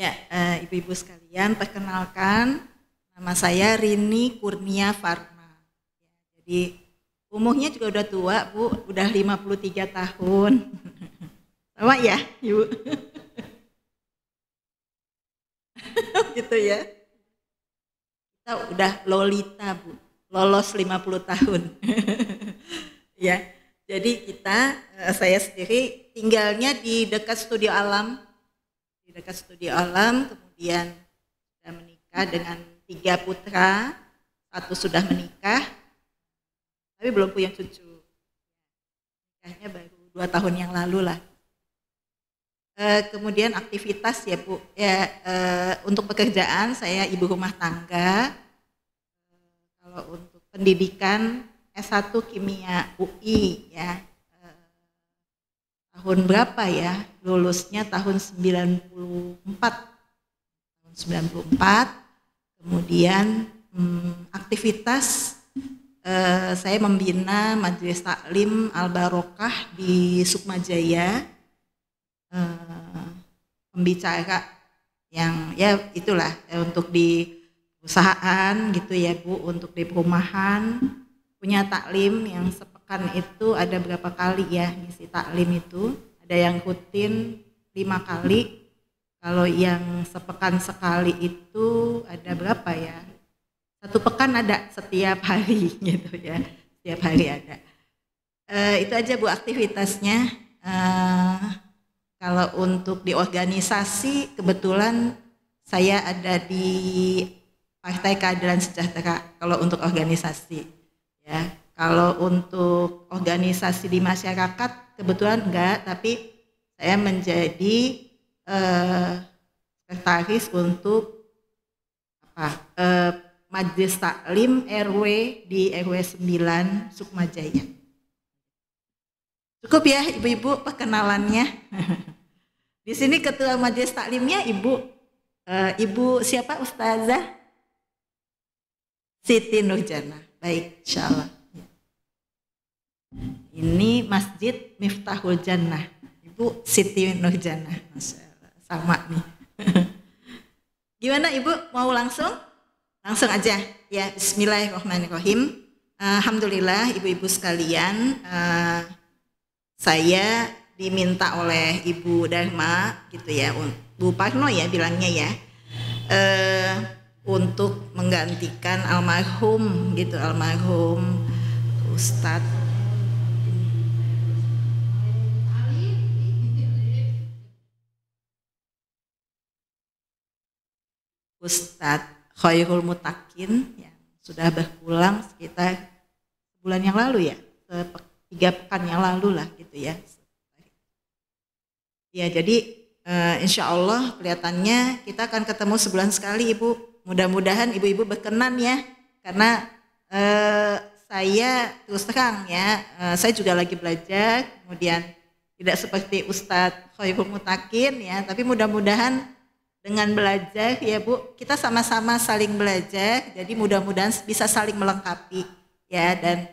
Ya, ibu-ibu sekalian, perkenalkan, nama saya Rini Kurnia Farma. Jadi umurnya juga udah tua, Bu, udah 53 tahun. Sama ya, Ibu? Gitu ya. Kita udah lolita, Bu, lolos 50 tahun. Ya, jadi saya sendiri tinggalnya di dekat Studio Alam, kemudian sudah menikah dengan 3 putra, 1 sudah menikah, tapi belum punya cucu. Nikahnya baru 2 tahun yang lalu lah. Kemudian aktivitas ya Bu, untuk pekerjaan saya ibu rumah tangga. Kalau untuk pendidikan S1 Kimia UI ya. Tahun berapa ya? Lulusnya tahun 94. Kemudian aktivitas saya membina Majelis Taklim Al-Barokah di Sukmajaya, pembicara yang ya itulah untuk di perusahaan gitu ya Bu, untuk di perumahan punya taklim yang sepekan itu ada berapa kali ya ngisi taklim itu, ada yang rutin 5 kali, kalau yang sepekan sekali itu ada berapa ya, 1 pekan ada setiap hari gitu ya, setiap hari ada. Itu aja Bu aktivitasnya. Kalau untuk di organisasi kebetulan saya ada di Partai Keadilan Sejahtera kalau untuk organisasi ya. Kalau untuk organisasi di masyarakat kebetulan enggak, tapi saya menjadi sekretaris untuk Majelis Taklim RW di RW 9 Sukmajaya. Cukup ya ibu-ibu perkenalannya. Di sini ketua Majelis Taklimnya Ibu siapa Ustazah? Siti Nurjana. Baik, insyaallah. Ini Masjid Miftahul Jannah. Ibu Siti Nurjana. Masyaallah, sama nih. Gimana Ibu, mau langsung? Langsung aja. Ya, bismillahirrahmanirrahim. Alhamdulillah ibu-ibu sekalian, saya diminta oleh Ibu Dharma gitu ya, Bu Parno ya bilangnya ya, untuk menggantikan almarhum Ustadz Khairul Mutakin yang sudah berpulang sekitar bulan yang lalu ya, 3 pekan yang lalu lah gitu ya. Ya jadi insya Allah kelihatannya kita akan ketemu sebulan sekali Ibu. Mudah-mudahan ibu-ibu berkenan ya, karena saya terus terang ya, saya juga lagi belajar, kemudian tidak seperti Ustadz Khairul Mutakin ya, tapi mudah-mudahan dengan belajar ya Bu, kita sama-sama saling belajar, jadi mudah-mudahan bisa saling melengkapi ya. Dan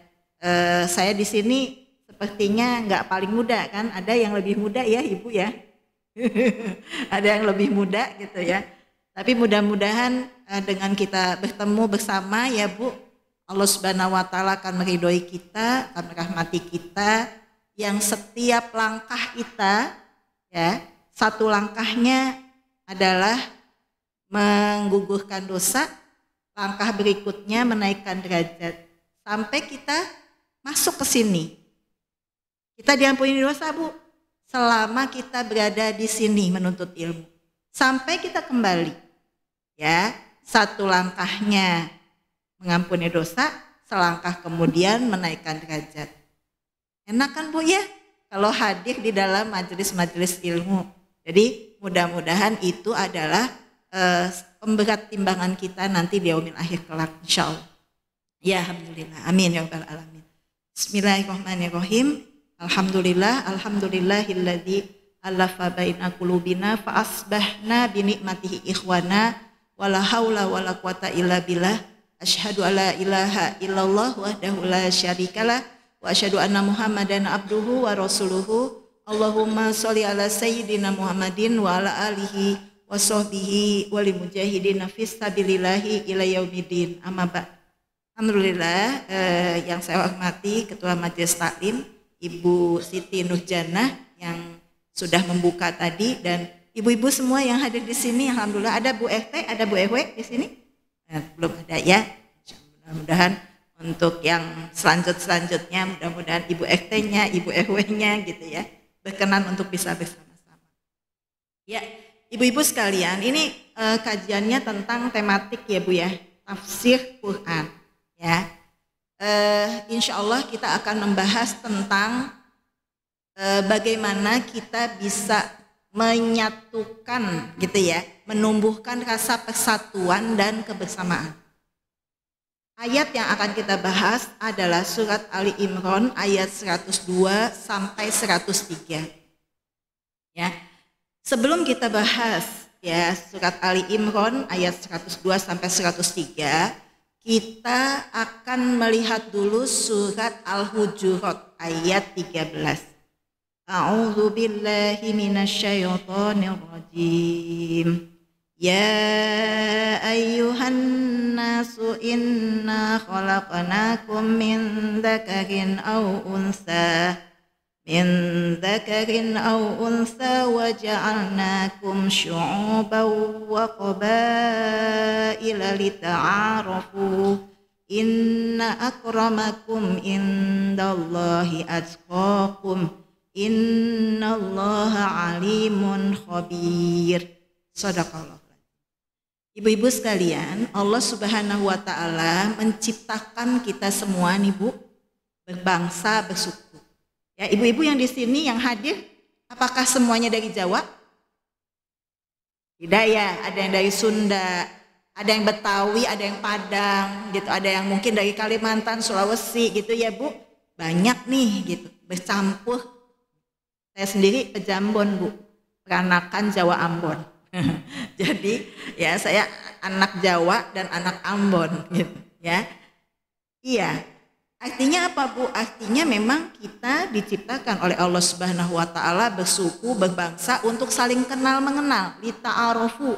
saya di sini sepertinya nggak paling muda kan, ada yang lebih muda ya Ibu ya. Ada yang lebih muda gitu ya. Tapi mudah-mudahan dengan kita bertemu bersama ya Bu, Allah Subhanahu wa taala akan meridhoi kita, akan merahmati kita, yang setiap langkah kita ya, satu langkahnya adalah menggugurkan dosa, langkah berikutnya menaikkan derajat. Sampai kita masuk ke sini. Kita diampuni dosa Bu, selama kita berada di sini menuntut ilmu. Sampai kita kembali. Ya, satu langkahnya mengampuni dosa, selangkah kemudian menaikkan derajat. Enak kan Bu ya, kalau hadir di dalam majelis-majelis ilmu. Jadi mudah-mudahan itu adalah pemberat timbangan kita nanti di yaumil akhir kelak insyaallah. Ya alhamdulillah, amin ya rabbal alamin. Bismillahirrahmanirrahim. Alhamdulillahilladzi alafa baina qulubina fa asbahna bi ni'matihi ikhwana wala haula wala quwata illa billah. Asyhadu alla ilaha illallah wahdahu la syarikalah wa asyhadu anna Muhammadan abduhu wa rasuluhu. Allahumma sholli ala sayyidina Muhammadin wa ala alihi wa sahbihi wal mujahidin fis sabilillahi ila yaumiddin. Amma ba'd. Alhamdulillah, yang saya hormati Ketua Majelis Taklim Ibu Siti Nurjanah yang sudah membuka tadi, dan ibu-ibu semua yang hadir di sini. Alhamdulillah, ada Bu RT, ada Bu RW di sini? Belum ada ya. Mudah-mudahan untuk yang selanjutnya, mudah-mudahan Ibu RT-nya, Ibu RW-nya gitu ya, berkenan untuk bisa bersama-sama. Ya, ibu-ibu sekalian, ini kajiannya tentang tematik ya Bu ya, tafsir Quran ya. Insya Allah kita akan membahas tentang bagaimana kita bisa menyatukan gitu ya, menumbuhkan rasa persatuan dan kebersamaan. Ayat yang akan kita bahas adalah surat Ali Imran ayat 102 sampai 103. Ya. Sebelum kita bahas ya surat Ali Imran ayat 102 sampai 103, kita akan melihat dulu surat Al-Hujurat ayat 13. A'udzu billahi minasyaitonir rajim. Ya ayyuhan nasu inna khalaqnakum min dzakarin aw unsa wa ja'alnakum syu'uban wa qabaila lita'arafu inna akramakum indallahi atqakum innallaha alimun khabir. Shadaqallah. Ibu-ibu sekalian, Allah Subhanahu wa taala menciptakan kita semua nih Bu, berbangsa, bersuku. Ya, ibu-ibu yang di sini yang hadir, apakah semuanya dari Jawa? Tidak ya, ada yang dari Sunda, ada yang Betawi, ada yang Padang gitu, ada yang mungkin dari Kalimantan, Sulawesi gitu ya Bu. Banyak nih gitu, bercampur. Saya sendiri pejambon Bu, peranakan Jawa Ambon. Jadi ya saya anak Jawa dan anak Ambon gitu ya. Iya. Artinya apa Bu? Artinya memang kita diciptakan oleh Allah Subhanahu wa taala bersuku, berbangsa untuk saling kenal mengenal, lita'arofu.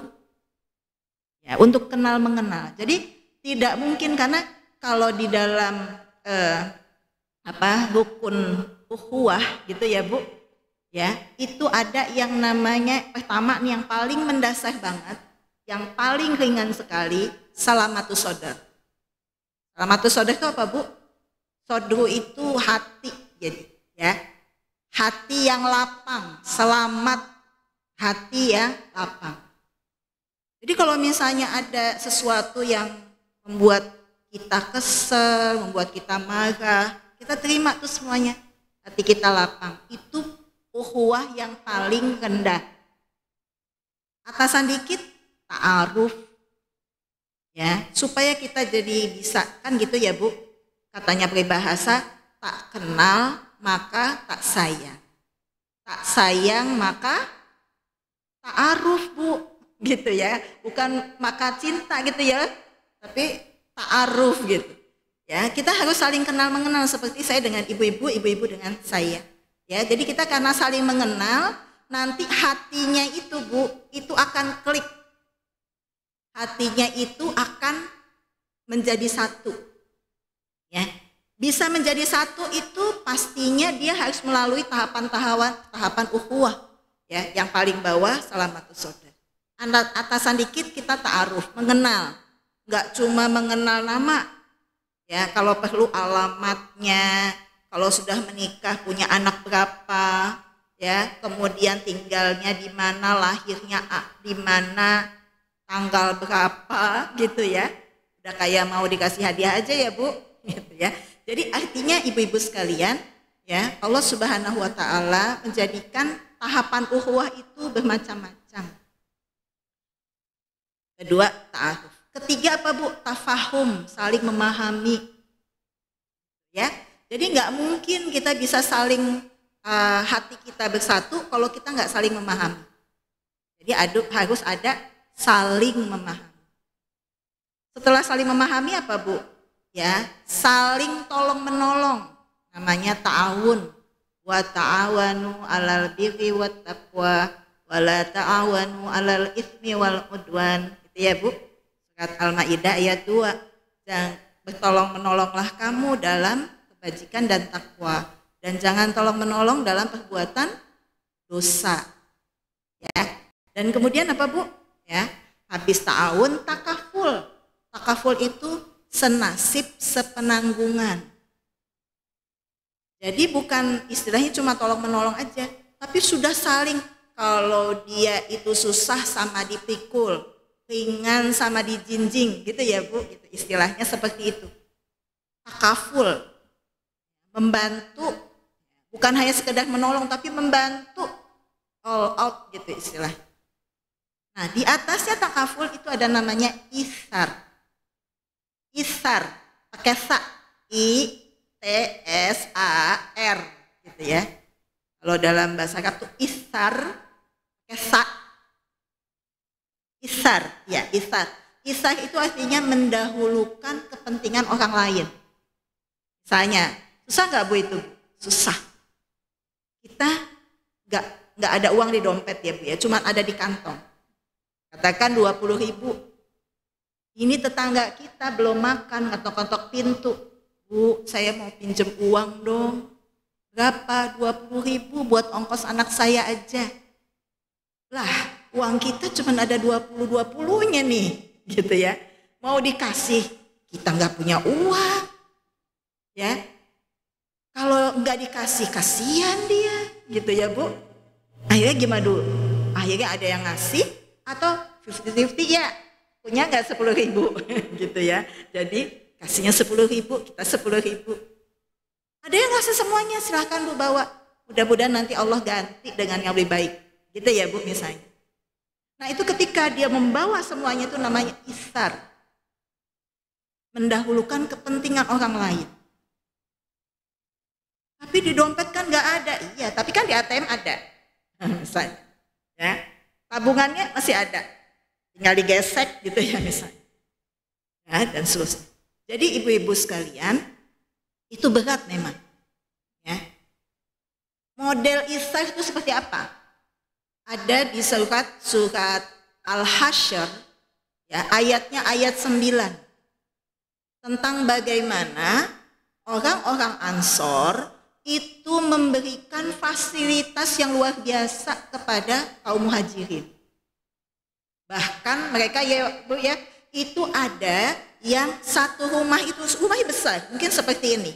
Ya, untuk kenal mengenal. Jadi tidak mungkin, karena kalau di dalam rukun ukhuwah gitu ya Bu. Ya, itu ada yang namanya pertama nih, yang paling mendasar banget, yang paling ringan sekali, salamatus sodar. Salamatus sodar itu apa Bu? Sodru itu hati, jadi ya, hati yang lapang, selamat hati yang lapang. Jadi kalau misalnya ada sesuatu yang membuat kita kesel, membuat kita marah, kita terima tuh semuanya, hati kita lapang. Itu ukhuwah yang paling rendah. Atasan dikit, ta'aruf ya, supaya kita jadi bisa, kan gitu ya Bu, katanya peribahasa, tak kenal maka tak sayang, tak sayang maka ta'aruf Bu, gitu ya, bukan maka cinta gitu ya, tapi ta'aruf gitu ya. Kita harus saling kenal mengenal, seperti saya dengan ibu-ibu, ibu-ibu dengan saya. Ya, jadi kita karena saling mengenal, nanti hatinya itu Bu, itu akan klik. Hatinya itu akan menjadi satu. Ya, bisa menjadi satu itu pastinya dia harus melalui tahapan ukhuwah. Ya, yang paling bawah salamatus sodar. Atasan dikit kita ta'aruf, mengenal. Enggak cuma mengenal nama. Ya, kalau perlu alamatnya. Kalau sudah menikah, punya anak berapa, ya, kemudian tinggalnya di mana, lahirnya di mana, tanggal berapa, gitu ya. Udah kayak mau dikasih hadiah aja ya Bu, gitu ya. Jadi artinya ibu-ibu sekalian, ya, Allah Subhanahu wa taala menjadikan tahapan ukhuwah itu bermacam-macam. Kedua, ta'aruf. Ketiga apa Bu? Tafahum, saling memahami. Ya. Jadi nggak mungkin kita bisa saling hati kita bersatu kalau kita nggak saling memahami. Jadi harus ada saling memahami. Setelah saling memahami apa Bu? Ya, saling tolong menolong. Namanya ta'awun. Wa ta'awanu 'alal birri wat taqwa wala ta'awanu 'alal itsmi wal udwan. Gitu ya, Bu. Surat Al-Maidah ayat 2. Dan bertolong-menolonglah kamu dalam kebajikan dan takwa, dan jangan tolong-menolong dalam perbuatan dosa. Ya. Dan kemudian apa, Bu? Ya, habis ta'awun, takaful. Takaful itu senasib, sepenanggungan. Jadi bukan istilahnya cuma tolong-menolong aja, tapi sudah saling. Kalau dia itu susah sama dipikul, ringan sama dijinjing, gitu ya, Bu. Gitu, istilahnya seperti itu. Takaful, membantu, bukan hanya sekedar menolong, tapi membantu, all out gitu istilah. Nah, di atasnya takaful itu ada namanya isar. Isar, pakai sa, I-T-S-A-R, gitu ya. Kalau dalam bahasa Arab itu isar, pakai sa. Isar, ya isar. Isar itu artinya mendahulukan kepentingan orang lain. Misalnya, susah nggak, Bu, itu? Susah. Kita nggak ada uang di dompet ya, Bu ya, cuma ada di kantong. Katakan 20.000. Ini tetangga kita belum makan, ngetok-ngetok pintu. Bu, saya mau pinjem uang dong. Berapa? 20.000 buat ongkos anak saya aja. Lah, uang kita cuma ada 20-20-nya nih, gitu ya. Mau dikasih, kita nggak punya uang. Ya, kalau nggak dikasih, kasihan dia, gitu ya, Bu. Akhirnya gimana dulu? Akhirnya ada yang ngasih atau 50-50 ya, punya nggak 10.000, gitu ya. Jadi kasihnya 10.000, kita 10.000. Ada yang ngasih semuanya, silahkan, Bu, bawa. Mudah-mudahan nanti Allah ganti dengan yang lebih baik, gitu ya, Bu, misalnya. Nah, itu ketika dia membawa semuanya itu namanya isar, mendahulukan kepentingan orang lain. Tapi di dompet kan nggak ada, iya. Tapi kan di ATM ada, misalnya. Ya, tabungannya masih ada, tinggal digesek gitu ya misalnya. Ya, dan seterusnya. Jadi ibu-ibu sekalian, itu berat memang. Ya. Model isar itu seperti apa? Ada di surat Al-Hasyr, ya, ayatnya ayat 9. Tentang bagaimana orang-orang Ansor itu memberikan fasilitas yang luar biasa kepada kaum muhajirin. Bahkan mereka ya, Bu ya, itu ada yang satu rumah itu rumahnya besar, mungkin seperti ini.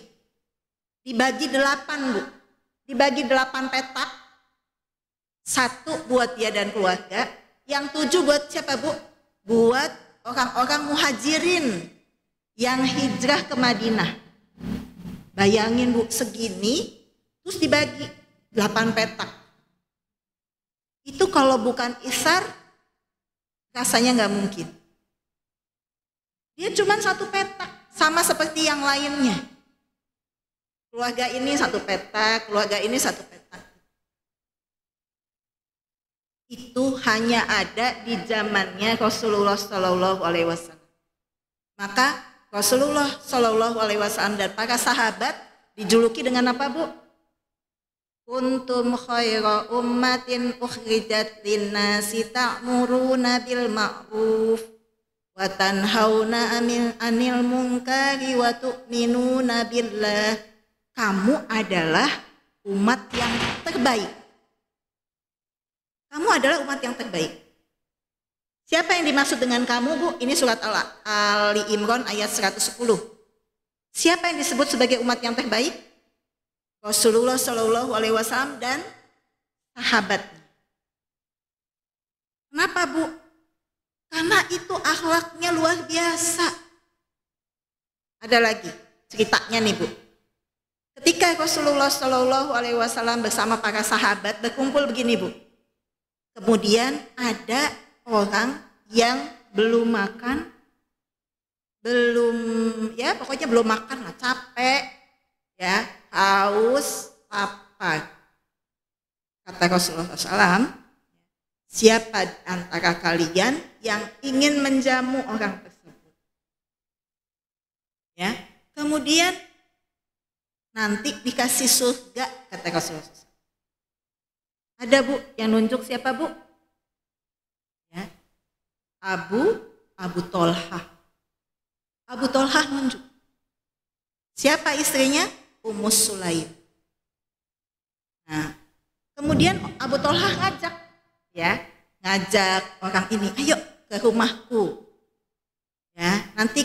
Dibagi 8, Bu. Dibagi 8 petak. 1 buat dia dan keluarga, yang 7 buat siapa, Bu? Buat orang-orang muhajirin yang hijrah ke Madinah. Bayangin, Bu, segini terus dibagi 8 petak. Itu kalau bukan isar rasanya nggak mungkin. Dia cuma 1 petak, sama seperti yang lainnya. Keluarga ini 1 petak, keluarga ini 1 petak. Itu hanya ada di zamannya Rasulullah Shallallahu Alaihi Wasallam. Maka Rasulullah Shallallahu Alaihi Wasallam dan para sahabat dijuluki dengan apa, Bu? Kuntum khaira ummatin ukhrijat linnasi ta'muruna bil ma'ruf wa tanhauna 'anil munkari wa tu'minuna billah. Kamu adalah umat yang terbaik. Kamu adalah umat yang terbaik. Siapa yang dimaksud dengan kamu, Bu? Ini surat Ali Imran ayat 110. Siapa yang disebut sebagai umat yang terbaik? Rasulullah Shallallahu Alaihi Wasallam dan sahabatnya. Kenapa, Bu? Karena itu akhlaknya luar biasa. Ada lagi ceritanya nih, Bu. Ketika Rasulullah Shallallahu Alaihi Wasallam bersama para sahabat berkumpul begini, Bu. Kemudian ada orang yang belum makan, pokoknya belum makan lah, capek, ya, haus, lapar. Kata Rasulullah SAW, siapa antara kalian yang ingin menjamu orang tersebut? Ya, kemudian nanti dikasih surga, kata Rasulullah SAW. Ada, Bu, yang nunjuk siapa, Bu? Abu Tolhah. Abu Tolhah nunjuk. Siapa istrinya? Ummu Sulaim. Nah, kemudian Abu Tolhah ngajak orang ini, ayo ke rumahku. Ya, nanti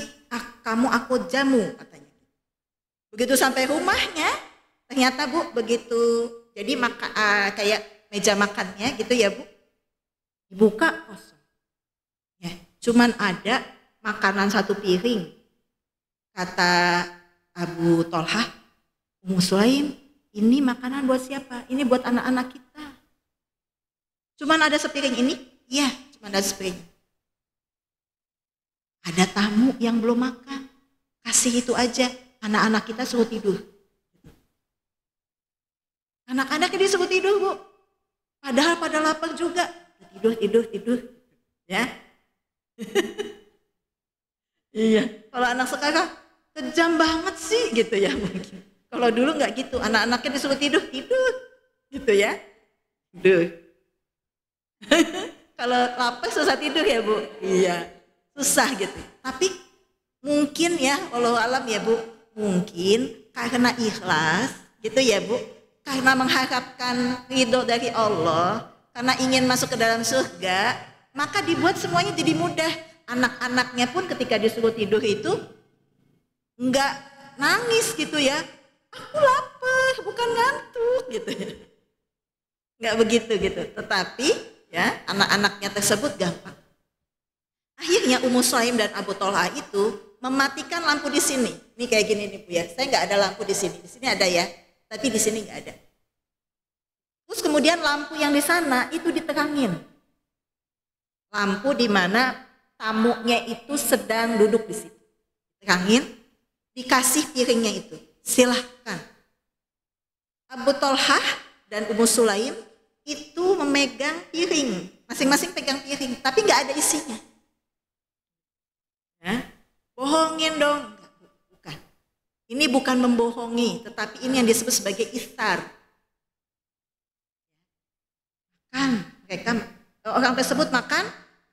kamu aku jamu katanya. Begitu sampai rumahnya, ternyata Bu begitu jadi kayak meja makannya gitu ya Bu. Dibuka kosong. Ya, cuman ada makanan satu piring. Kata Abu Tolhah, Ummu Sulaim, ini makanan buat siapa? Ini buat anak-anak kita. Cuman ada sepiring ini? Iya, cuman ada sepiring. Ada tamu yang belum makan. Kasih itu aja, anak-anak kita suruh tidur. Anak-anaknya disuruh tidur Bu. Padahal pada lapar juga. Tidur. Ya. Iya, kalau anak sekarang kejam banget sih gitu ya mungkin. Kalau dulu nggak gitu, anak-anaknya disuruh tidur gitu ya. Tidur. Kalau lapar susah tidur ya Bu. Iya, susah gitu. Tapi mungkin ya, walau alam ya Bu, mungkin karena ikhlas gitu ya Bu, karena mengharapkan ridho dari Allah, karena ingin masuk ke dalam surga, maka dibuat semuanya jadi mudah. Anak-anaknya pun ketika disuruh tidur itu enggak nangis gitu ya. Aku lapar, bukan ngantuk gitu ya. Enggak begitu gitu. Tetapi ya anak-anaknya tersebut gampang. Akhirnya Ummu Sulaim dan Abu Tolhah itu mematikan lampu di sini. Ini kayak gini nih Bu ya. Saya enggak ada lampu di sini. Di sini ada ya, tapi di sini enggak ada. Terus kemudian lampu yang di sana itu diterangin. Lampu di mana tamunya itu sedang duduk di situ. Terangin, dikasih piringnya itu. Silahkan. Abu Tolhah dan Ummu Sulaim itu memegang piring. Masing-masing pegang piring, tapi nggak ada isinya. Ya, bohongin dong. Bukan. Ini bukan membohongi, tetapi ini yang disebut sebagai iftar. Makan. Mereka, orang tersebut makan,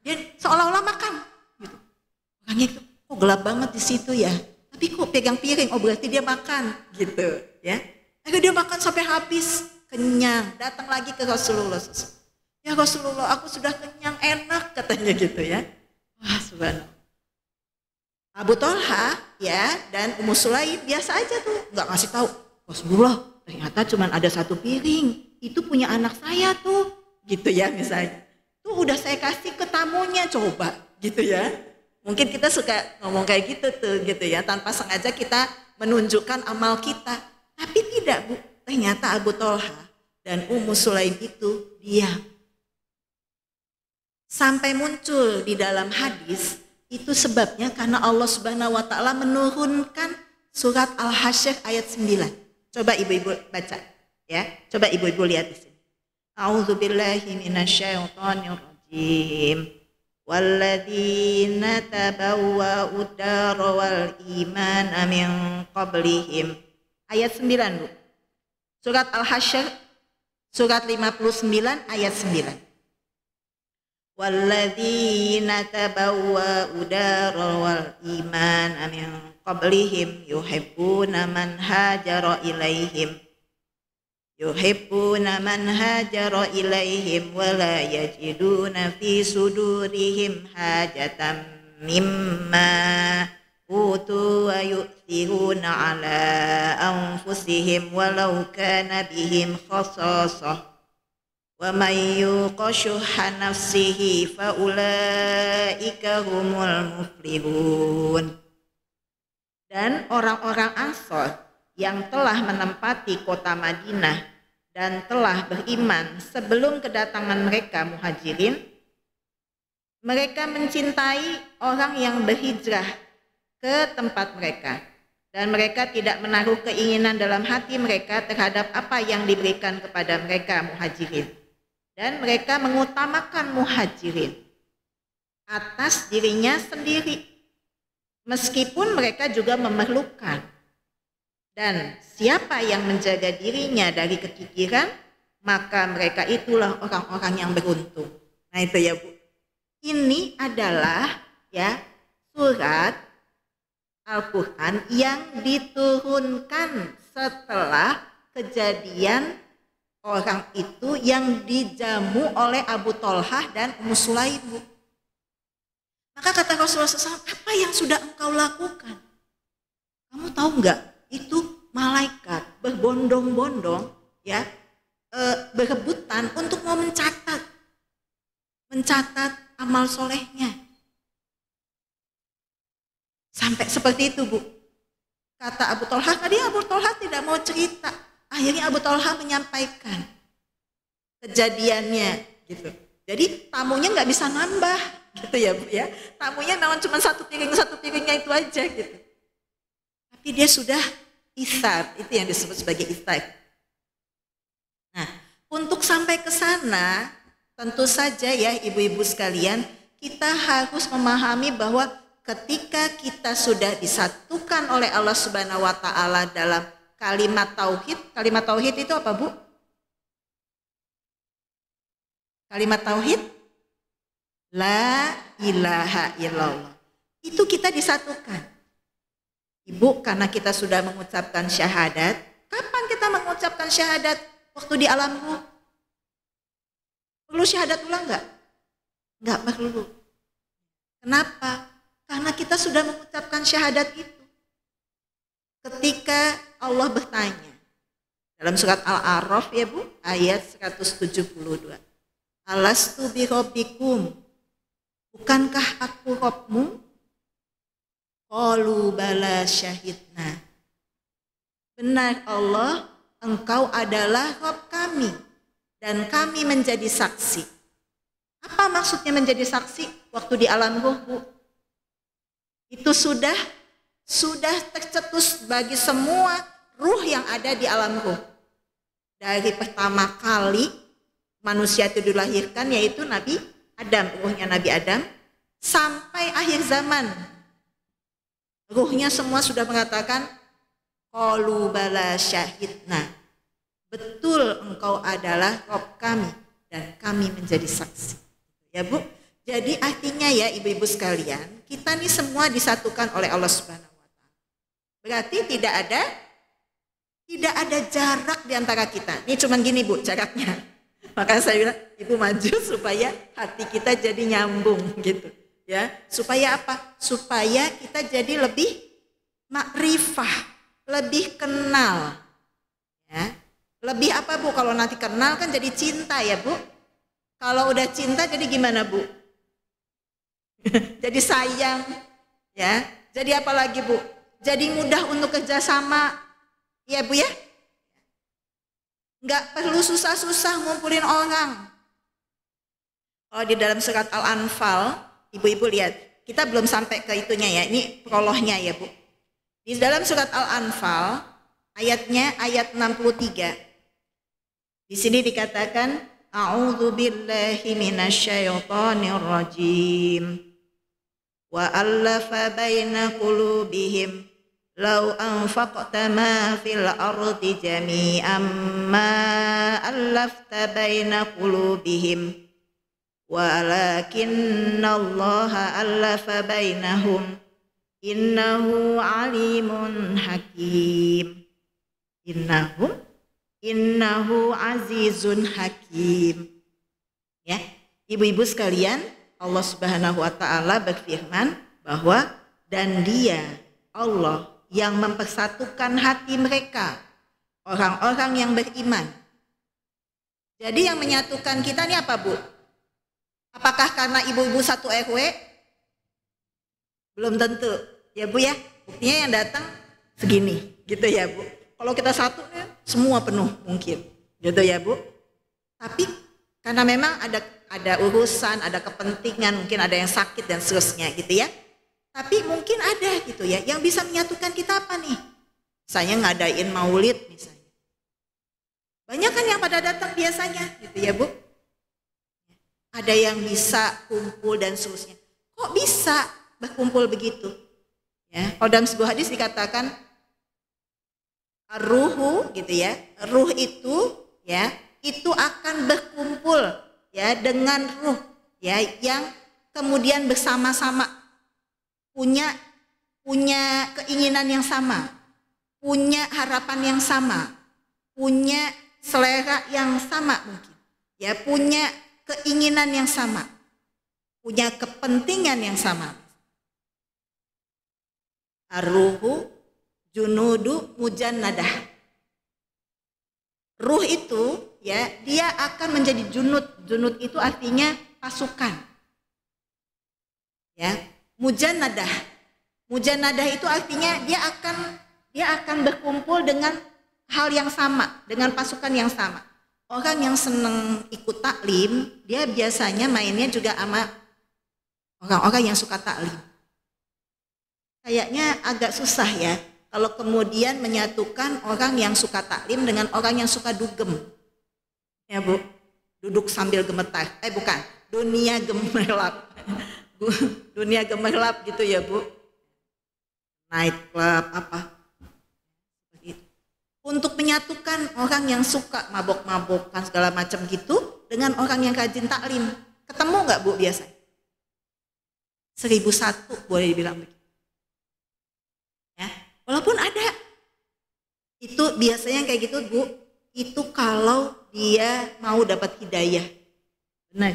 dia seolah-olah makan gitu. Orangnya itu kok gelap banget di situ ya, tapi kok pegang piring, oh berarti dia makan gitu ya. Akhirnya dia makan sampai habis, kenyang, datang lagi ke Rasulullah. Ya Rasulullah, aku sudah kenyang, enak katanya gitu ya. Wah subhanallah. Abu Tolhah ya dan Ummu Sulaim biasa aja tuh, nggak ngasih tahu. Rasulullah, ternyata cuma ada satu piring, itu punya anak saya tuh gitu ya misalnya. Tuh udah saya kasih ke tamunya, coba gitu ya. Mungkin kita suka ngomong kayak gitu tuh gitu ya, tanpa sengaja kita menunjukkan amal kita. Tapi tidak Bu, ternyata Abu Tolhah dan Ummu Sulaim itu diam. Sampai muncul di dalam hadis, itu sebabnya karena Allah Subhanahu wa taala menurunkan surat Al-Hasyr ayat 9. Coba ibu-ibu baca ya. Coba ibu-ibu lihat di sini. A'udzubillahi minasyaitonir rajim. Walladzina tabawwa'ud dar wal iman min qablihim. Ayat 9, Bu. Surat Al-Hasyr surat 59 ayat 9. Walladzina tabawwa'ud dar wal iman min qablihim yuhibbuna man hajara ilaihim. Yuhibbuna man hajara ilaihim wa la yajiduna fi sudurihim hajatan mimma utu wa yu'thiruna ala anfusihim walau kana bihim khasasah wa man yuqa shuhha nafsihi fa ulaika humul muflihun. Dan orang-orang Ansor yang telah menempati kota Madinah dan telah beriman sebelum kedatangan mereka muhajirin, mereka mencintai orang yang berhijrah ke tempat mereka dan mereka tidak menaruh keinginan dalam hati mereka terhadap apa yang diberikan kepada mereka muhajirin, dan mereka mengutamakan muhajirin atas dirinya sendiri meskipun mereka juga memerlukan. Dan siapa yang menjaga dirinya dari kekikiran, maka mereka itulah orang-orang yang beruntung. Nah itu ya Bu. ini adalah ya surat Al-Quran yang diturunkan setelah kejadian orang itu yang dijamu oleh Abu Tolhah dan Ummu Sulaim, Bu. Maka kata Rasulullah SAW, apa yang sudah engkau lakukan? Kamu tahu nggak? Itu malaikat berbondong-bondong ya berebutan untuk mau mencatat amal solehnya. Sampai seperti itu, Bu. Kata Abu Tolhah, tadi Abu Tolhah tidak mau cerita. Akhirnya Abu Tolhah menyampaikan kejadiannya gitu. Jadi tamunya nggak bisa nambah gitu ya, Bu ya. Tamunya memang cuma satu piringnya itu aja gitu. Tapi dia sudah isar, itu yang disebut sebagai isar. Nah, untuk sampai ke sana, tentu saja ya ibu-ibu sekalian, kita harus memahami bahwa ketika kita sudah disatukan oleh Allah Subhanahu wa taala dalam kalimat tauhid itu apa, Bu? Kalimat tauhid la ilaha illallah. Itu kita disatukan. Ibu, karena kita sudah mengucapkan syahadat, kapan kita mengucapkan syahadat? Waktu di alam ruh. Perlu syahadat ulang enggak? Enggak perlu. Kenapa? Karena kita sudah mengucapkan syahadat itu. Ketika Allah bertanya dalam surat Al-A'raf ya, Bu, ayat 172. Alastu bi rabbikum? Bukankah aku Rabbmu? Qalu bala syahidna. Benar Allah, engkau adalah Rabb kami dan kami menjadi saksi. Apa maksudnya menjadi saksi? Waktu di alam ruh, Bu, itu sudah tercetus bagi semua ruh yang ada di alam ruh. Dari pertama kali manusia itu dilahirkan, yaitu Nabi Adam, ruhnya Nabi Adam, sampai akhir zaman. Ruhnya semua sudah mengatakan qalu bala syahidna. Betul engkau adalah Rabb kami dan kami menjadi saksi. Ya, Bu. Jadi artinya ya ibu-ibu sekalian, kita nih semua disatukan oleh Allah Subhanahu wa taala. Berarti tidak ada jarak di antara kita. Ini cuman gini, Bu, jaraknya. Makanya saya bilang, Ibu maju supaya hati kita jadi nyambung gitu. Ya, supaya apa? Supaya kita jadi lebih makrifah, lebih kenal. Ya. Lebih apa, Bu? Kalau nanti kenal kan jadi cinta ya, Bu. Kalau udah cinta jadi gimana, Bu? Jadi sayang, ya. Jadi apa lagi, Bu? Jadi mudah untuk kerjasama, ya, Bu ya. Nggak perlu susah-susah ngumpulin orang. Kalau di dalam surat Al-Anfal, ibu-ibu lihat, kita belum sampai ke itunya ya, ini prolognya ya, Bu. Di dalam surat Al-Anfal, ayat 63. Di sini dikatakan, A'udzu billahi minasyaitonir rajim. Wa allafa baina qulubihim law anfaqta ma fil ardi jami'an ma allafta baina qulubihim walakinnallaha allafa bainahum innahu alimun hakim. Innahu azizun hakim. Ya, ibu-ibu sekalian, Allah Subhanahu wa taala berfirman bahwa dan Dia Allah yang mempersatukan hati mereka, orang-orang yang beriman. Jadi yang menyatukan kita ini apa, Bu? Apakah karena ibu-ibu satu RW? Belum tentu, ya, Bu ya. Buktinya yang datang segini, gitu ya, Bu. Kalau kita satu ya, semua penuh mungkin, gitu ya, Bu. Tapi karena memang ada urusan, ada kepentingan, mungkin ada yang sakit dan seterusnya, gitu ya. Tapi mungkin ada gitu ya, yang bisa menyatukan kita apa nih? Misalnya ngadain maulid misalnya. Banyak kan yang pada datang biasanya, gitu ya, Bu. Ada yang bisa kumpul dan seterusnya. Kok bisa berkumpul begitu? Ya, kalau dalam sebuah hadis dikatakan ruhu gitu ya, ruh itu ya, itu akan berkumpul ya dengan ruh ya yang kemudian bersama-sama punya keinginan yang sama, punya harapan yang sama, punya selera yang sama mungkin, ya, punya keinginan yang sama, punya kepentingan yang sama. Ar-ruhu junudu mujannadah. Ruh itu, ya, dia akan menjadi junud. Junud itu artinya pasukan. Ya, mujannadah. Mujannadah itu artinya dia akan berkumpul dengan hal yang sama, dengan pasukan yang sama. Orang yang senang ikut taklim, dia biasanya mainnya juga sama orang-orang yang suka taklim. Kayaknya agak susah ya kalau kemudian menyatukan orang yang suka taklim dengan orang yang suka dugem. Ya Bu, duduk sambil gemetar. Bukan, dunia gemerlap. Dunia gemerlap gitu ya Bu. Night club apa. Untuk menyatukan orang yang suka mabok-mabokan segala macam gitu dengan orang yang rajin taklim. Ketemu nggak Bu biasanya? 1001 boleh dibilang begitu. Ya, walaupun ada. Itu biasanya kayak gitu Bu, itu kalau dia mau dapat hidayah. Benar.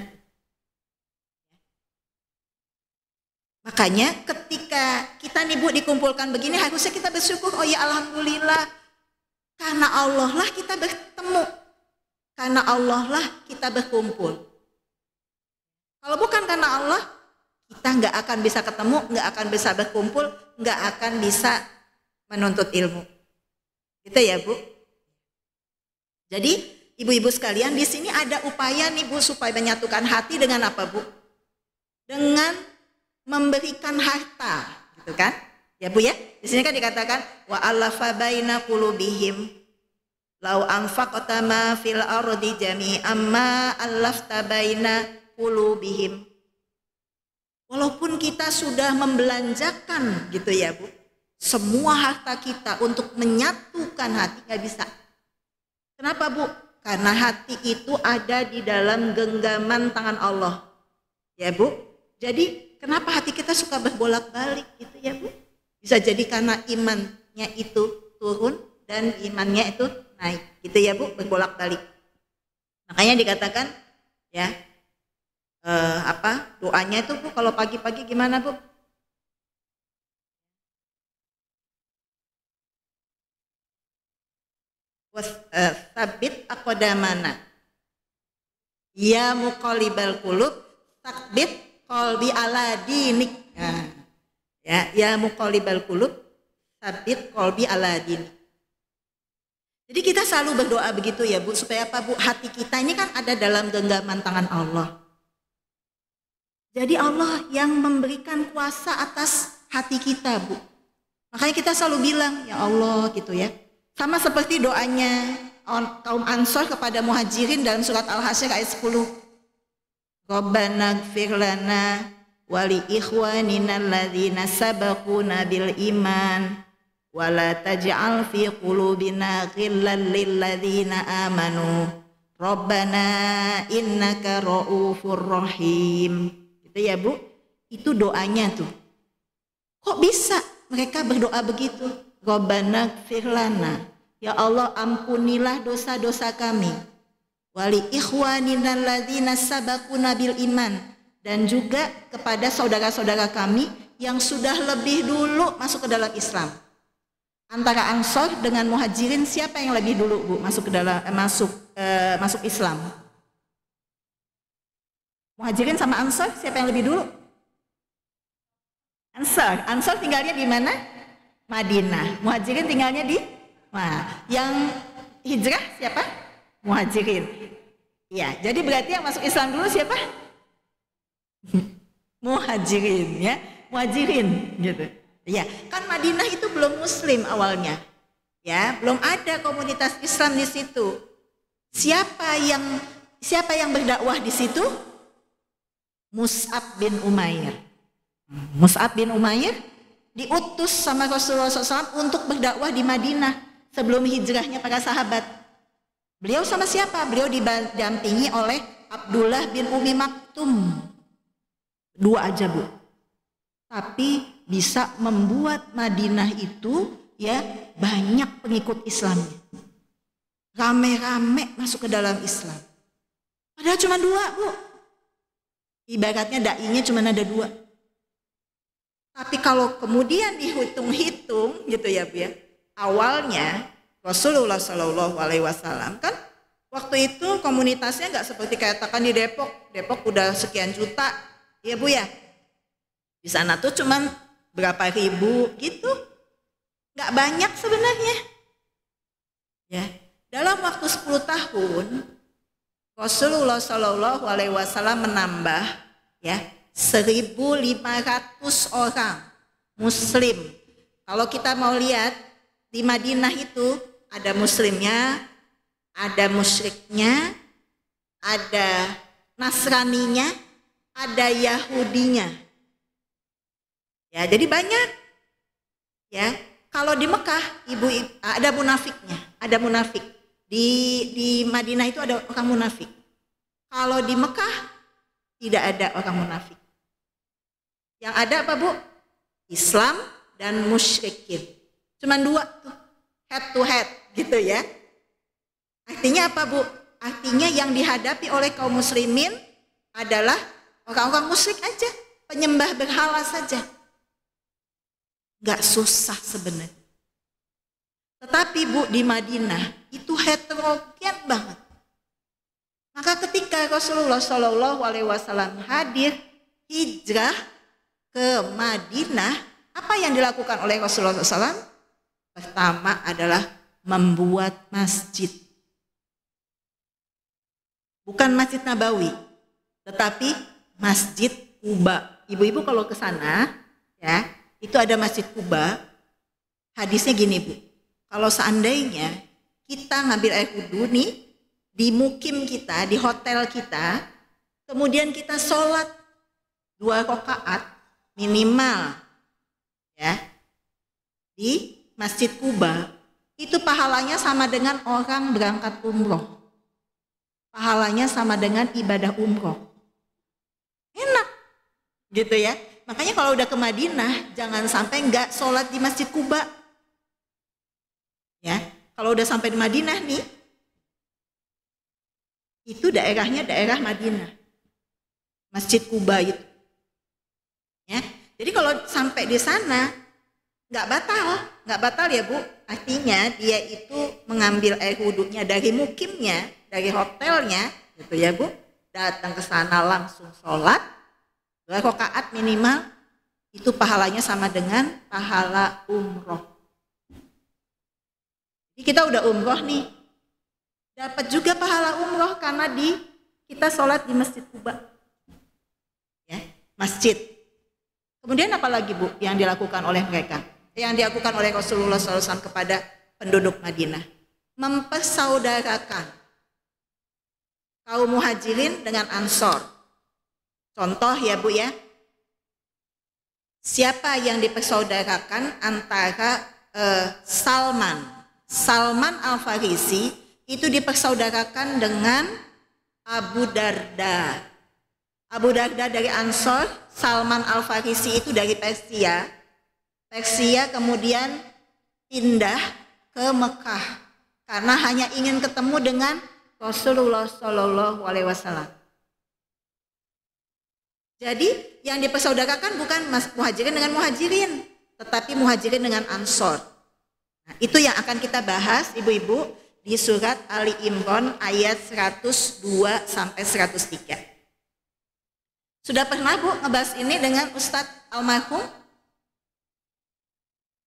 Makanya ketika kita nih Bu dikumpulkan begini, harusnya kita bersyukur, oh ya alhamdulillah, karena Allah lah kita bertemu, karena Allah lah kita berkumpul. Kalau bukan karena Allah, kita nggak akan bisa ketemu, nggak akan bisa berkumpul, nggak akan bisa menuntut ilmu. Gitu ya Bu. Jadi ibu-ibu sekalian, di sini ada upaya nih Bu supaya menyatukan hati dengan apa Bu? Dengan memberikan harta, gitu kan? Ya Bu ya. Di sini kan dikatakan wa alafa baina qulubihim lau anfaqta ma fil ardi jami'an ma alafta baina qulubihim. Walaupun kita sudah membelanjakan gitu ya Bu, semua harta kita untuk menyatukan hati nggak bisa. Kenapa Bu? Karena hati itu ada di dalam genggaman tangan Allah. Ya Bu. Jadi kenapa hati kita suka berbolak-balik gitu ya Bu? Bisa jadi karena imannya itu turun dan imannya itu naik. Gitu ya Bu, berbolak-balik. Makanya dikatakan ya, doanya itu Bu kalau pagi-pagi gimana Bu? Sabit aqdamana. Ya muqallibal qulub, sabit qalbi ala dinik. Nah, ya muqallibal qulub, sabit qalbi ala dinik. Jadi kita selalu berdoa begitu ya Bu, supaya apa Bu? Hati kita ini kan ada dalam genggaman tangan Allah. Jadi Allah yang memberikan kuasa atas hati kita Bu. Makanya kita selalu bilang, ya Allah gitu ya. Sama seperti doanya kaum Ansor kepada Muhajirin dalam surat Al-Hasyr ayat 10. Rabbana ighfir lana wa li ikhwanina alladzina sabaquna bil iman wa la taj'al fi qulubina ghillan lil ladzina amanu Rabbana innaka ra'ufur rahim. Gitu ya Bu. Itu doanya tuh. Kok bisa mereka berdoa begitu? Rabbana ighfir lana. Ya Allah, ampunilah dosa-dosa kami. Wali ikhwanina alladzina sabaquna bil iman, dan juga kepada saudara-saudara kami yang sudah lebih dulu masuk ke dalam Islam. Antara Ansor dengan Muhajirin, siapa yang lebih dulu Bu masuk ke dalam masuk Islam? Muhajirin sama Ansor siapa yang lebih dulu? Ansor. Ansor tinggalnya di mana? Madinah. Muhajirin tinggalnya di yang hijrah siapa? Muhajirin. Ya, jadi berarti yang masuk Islam dulu siapa? Muhajirin ya, Muhajirin gitu. Ya, kan Madinah itu belum Muslim awalnya. Ya, belum ada komunitas Islam di situ. Siapa yang berdakwah di situ? Mus'ab bin Umair. Mus'ab bin Umair diutus sama Rasulullah SAW untuk berdakwah di Madinah sebelum hijrahnya para sahabat. Beliau sama siapa? Beliau didampingi oleh Abdullah bin Umi Maktum. 2 aja Bu. Tapi bisa membuat Madinah itu ya banyak pengikut Islamnya. Rame-rame masuk ke dalam Islam. Padahal cuma 2 Bu. Ibaratnya da'inya cuma ada 2. Tapi kalau kemudian dihitung-hitung gitu ya Bu ya. Awalnya Rasulullah Shallallahu Alaihi Wasallam kan waktu itu komunitasnya nggak seperti katakan di Depok. Depok udah sekian juta, ya Bu ya. Di sana tuh cuman berapa ribu gitu, nggak banyak sebenarnya. Ya, dalam waktu 10 tahun Rasulullah Shallallahu Alaihi Wasallam menambah ya 1.500 orang Muslim. Kalau kita mau lihat di Madinah itu ada Muslimnya, ada musyriknya, ada Nasraninya, ada Yahudinya. Ya, jadi banyak. Ya, kalau di Mekah ada munafiknya, ada munafik. Di Madinah itu ada orang munafik. Kalau di Mekah tidak ada orang munafik. Yang ada apa Bu? Islam dan musyrikin. Cuman 2 tuh, head to head gitu ya. Artinya apa Bu? Artinya yang dihadapi oleh kaum muslimin adalah orang-orang musyrik aja, penyembah berhala saja. Gak susah sebenarnya. Tetapi Bu di Madinah itu heterogen banget. Maka ketika Rasulullah Shallallahu Alaihi Wasallam hadir hijrah ke Madinah, apa yang dilakukan oleh Rasulullah SAW? Pertama adalah membuat masjid. Bukan Masjid Nabawi, tetapi Masjid Quba. Ibu-ibu kalau ke sana, ya, itu ada Masjid Quba. Hadisnya gini Bu, kalau seandainya kita ngambil air wudhu nih di mukim kita, di hotel kita, kemudian kita sholat 2 rakaat minimal, ya, di Masjid Quba, itu pahalanya sama dengan orang berangkat umroh. Pahalanya sama dengan ibadah umroh. Enak, gitu ya. Makanya kalau udah ke Madinah, jangan sampai nggak sholat di Masjid Quba. Ya, kalau udah sampai di Madinah nih, itu daerahnya daerah Madinah, Masjid Quba itu. Ya, jadi kalau sampai di sana nggak batal ya Bu. Artinya dia itu mengambil air wudhunya dari mukimnya, dari hotelnya, gitu ya Bu. Datang ke sana langsung sholat 2 rakaat minimal, itu pahalanya sama dengan pahala umroh. Jadi kita udah umroh nih, dapat juga pahala umroh karena kita sholat di Masjid Quba, ya, masjid. Kemudian apa lagi Bu yang dilakukan oleh mereka? Yang dilakukan oleh Rasulullah SAW kepada penduduk Madinah? Mempersaudarakan kaum muhajirin dengan ansor. Contoh ya Bu ya, siapa yang dipersaudarakan antara Salman Al-Farisi itu dipersaudarakan dengan Abu Darda. Abu Darda dari Ansor, Salman Al-Farisi itu dari Persia. Persia kemudian pindah ke Mekah karena hanya ingin ketemu dengan Rasulullah Shallallahu Alaihi Wasallam. Jadi yang dipersaudarakan bukan muhajirin dengan muhajirin, tetapi muhajirin dengan Ansor. Nah, itu yang akan kita bahas ibu-ibu di surat Ali Imran ayat 102 sampai 103. Sudah pernah Bu ngebahas ini dengan Ustadz almarhum?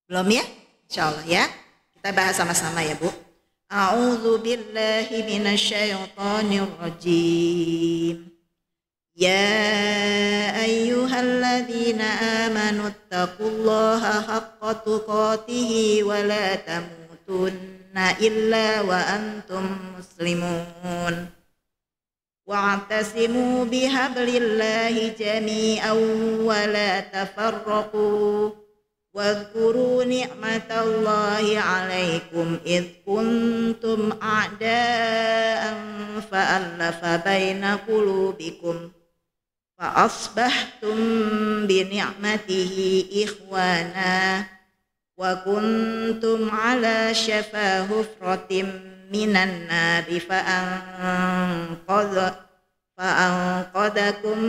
Belum ya? Insyaallah ya. Kita bahas sama-sama ya Bu. A'udzu billahi minasyaitonir rajim. Ya ayyuhalladzina amanu taqullaha haqqa tuqatih wa la tamutunna illa wa antum muslimun. Wa'tasimu bihablillahi jami'an wa la tafarraqu. Wadhkuru ni'matallahi 'alaikum id kuntum a'da'an fa'alafa baina qulubikum fa asbahtum bi ni'matihi ikhwana wa kuntum ala syafa hufratim minan nari fa'anqadakum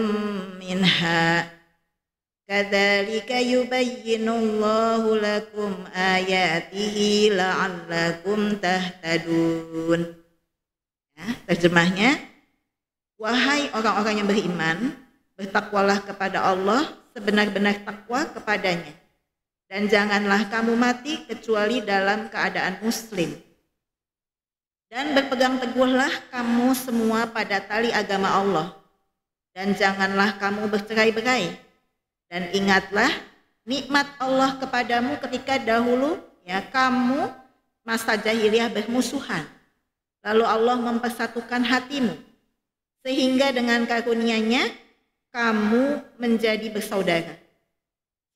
minha kadzalika yubayyinullahu lakum ayatihi la'allakum tahtadun. Ya, terjemahnya, wahai orang-orang yang beriman, bertakwalah kepada Allah sebenar-benar takwa kepadanya, dan janganlah kamu mati kecuali dalam keadaan muslim. Dan berpegang teguhlah kamu semua pada tali agama Allah, dan janganlah kamu bercerai-berai. Dan ingatlah nikmat Allah kepadamu ketika dahulu kamu masa jahiliyah bermusuhan. Lalu Allah mempersatukan hatimu, sehingga dengan karunia-Nya kamu menjadi bersaudara.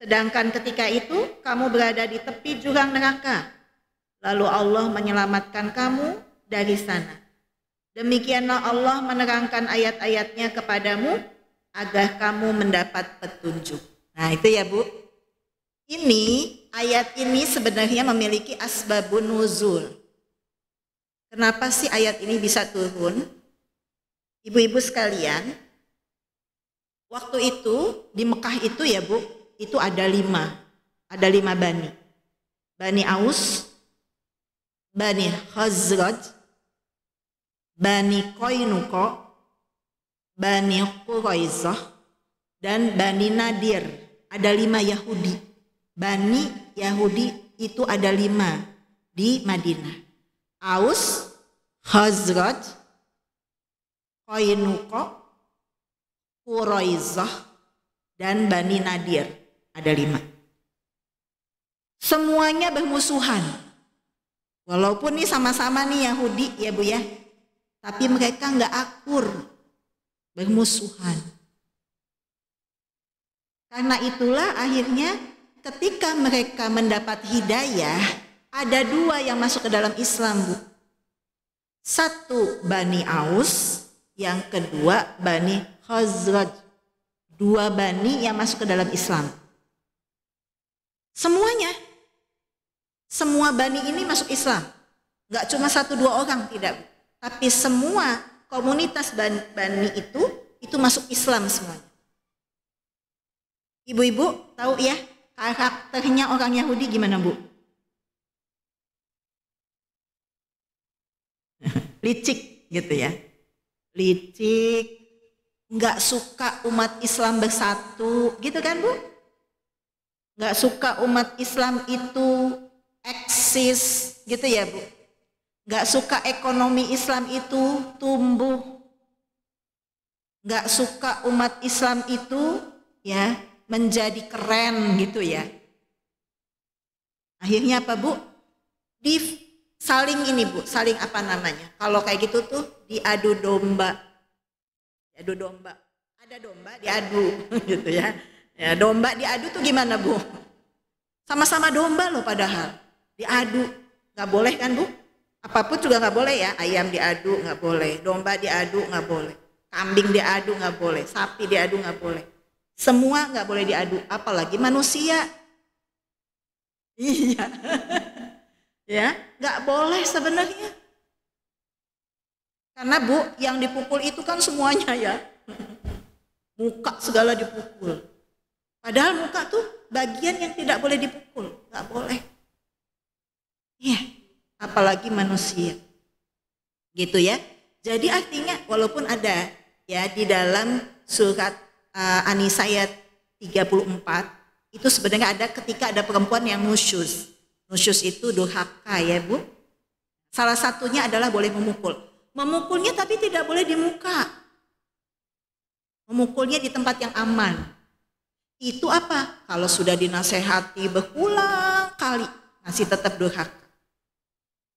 Sedangkan ketika itu kamu berada di tepi jurang neraka. Lalu Allah menyelamatkan kamu dari sana. Demikianlah Allah menerangkan ayat-ayatnya kepadamu agar kamu mendapat petunjuk. Nah itu ya Bu. Ini ayat ini sebenarnya memiliki asbabun nuzul. Kenapa sih ayat ini bisa turun? Ibu-ibu sekalian, waktu itu di Mekah itu ya Bu, itu ada lima bani. Bani Aus, Bani Khazraj, Bani Qainuqa, Bani Quraizah, dan Bani Nadir. Ada 5 Yahudi. Bani Yahudi itu ada 5 di Madinah. Aus, Khazraj, Qainuqa, Quraizah, dan Bani Nadir. Ada 5. Semuanya bermusuhan. Walaupun nih sama-sama nih Yahudi ya Bu ya, tapi mereka nggak akur, bermusuhan. Karena itulah akhirnya ketika mereka mendapat hidayah, ada 2 yang masuk ke dalam Islam Bu. 1 Bani Aus, yang kedua Bani Khazraj. 2 bani yang masuk ke dalam Islam. Semuanya, semua bani ini masuk Islam. Gak cuma 1-2 orang, tidak. Tapi semua komunitas bani itu masuk Islam semuanya. Ibu-ibu tahu ya karakternya orang Yahudi gimana Bu? Licik gitu ya. Licik, nggak suka umat Islam bersatu, gitu kan Bu? Nggak suka umat Islam itu eksis, gitu ya Bu? Nggak suka ekonomi Islam itu tumbuh, nggak suka umat Islam itu ya menjadi keren, gitu ya. Akhirnya apa Bu? Saling ini Bu, saling apa namanya? Kalau kayak gitu tuh diadu domba. Adu domba, ada domba diadu gitu ya. Ya domba diadu tuh gimana Bu? Sama-sama domba loh padahal diadu, nggak boleh kan Bu? Apapun juga nggak boleh ya. Ayam diadu nggak boleh, domba diadu nggak boleh, kambing diadu nggak boleh, sapi diadu nggak boleh. Semua nggak boleh diadu, apalagi manusia. Iya, ya nggak boleh sebenarnya. Karena Bu, yang dipukul itu kan semuanya ya. Muka segala dipukul. Padahal muka tuh bagian yang tidak boleh dipukul. Nggak boleh. Iya, apalagi manusia. Gitu ya. Jadi artinya walaupun ada ya di dalam surat An-Nisa ayat 34, itu sebenarnya ada ketika ada perempuan yang nusyuz. Nusyuz itu durhaka ya Bu. Salah satunya adalah boleh memukul. Memukulnya tapi tidak boleh di muka. Memukulnya di tempat yang aman. Itu apa? Kalau sudah dinasehati berulang kali, masih tetap durhaka.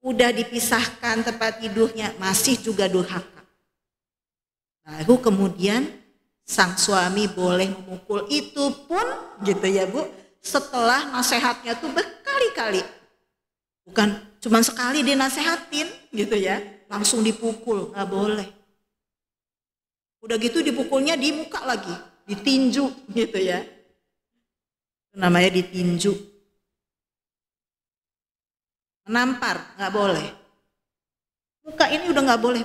Udah dipisahkan tempat tidurnya, masih juga durhaka. Baru kemudian sang suami boleh memukul, itu pun gitu ya Bu, setelah nasihatnya tuh berkali-kali. Bukan cuma sekali dinasehatin gitu ya, langsung dipukul, nggak boleh. Udah gitu dipukulnya di muka lagi, ditinju gitu ya. Itu namanya ditinju. Menampar, nggak boleh. Muka ini udah nggak boleh.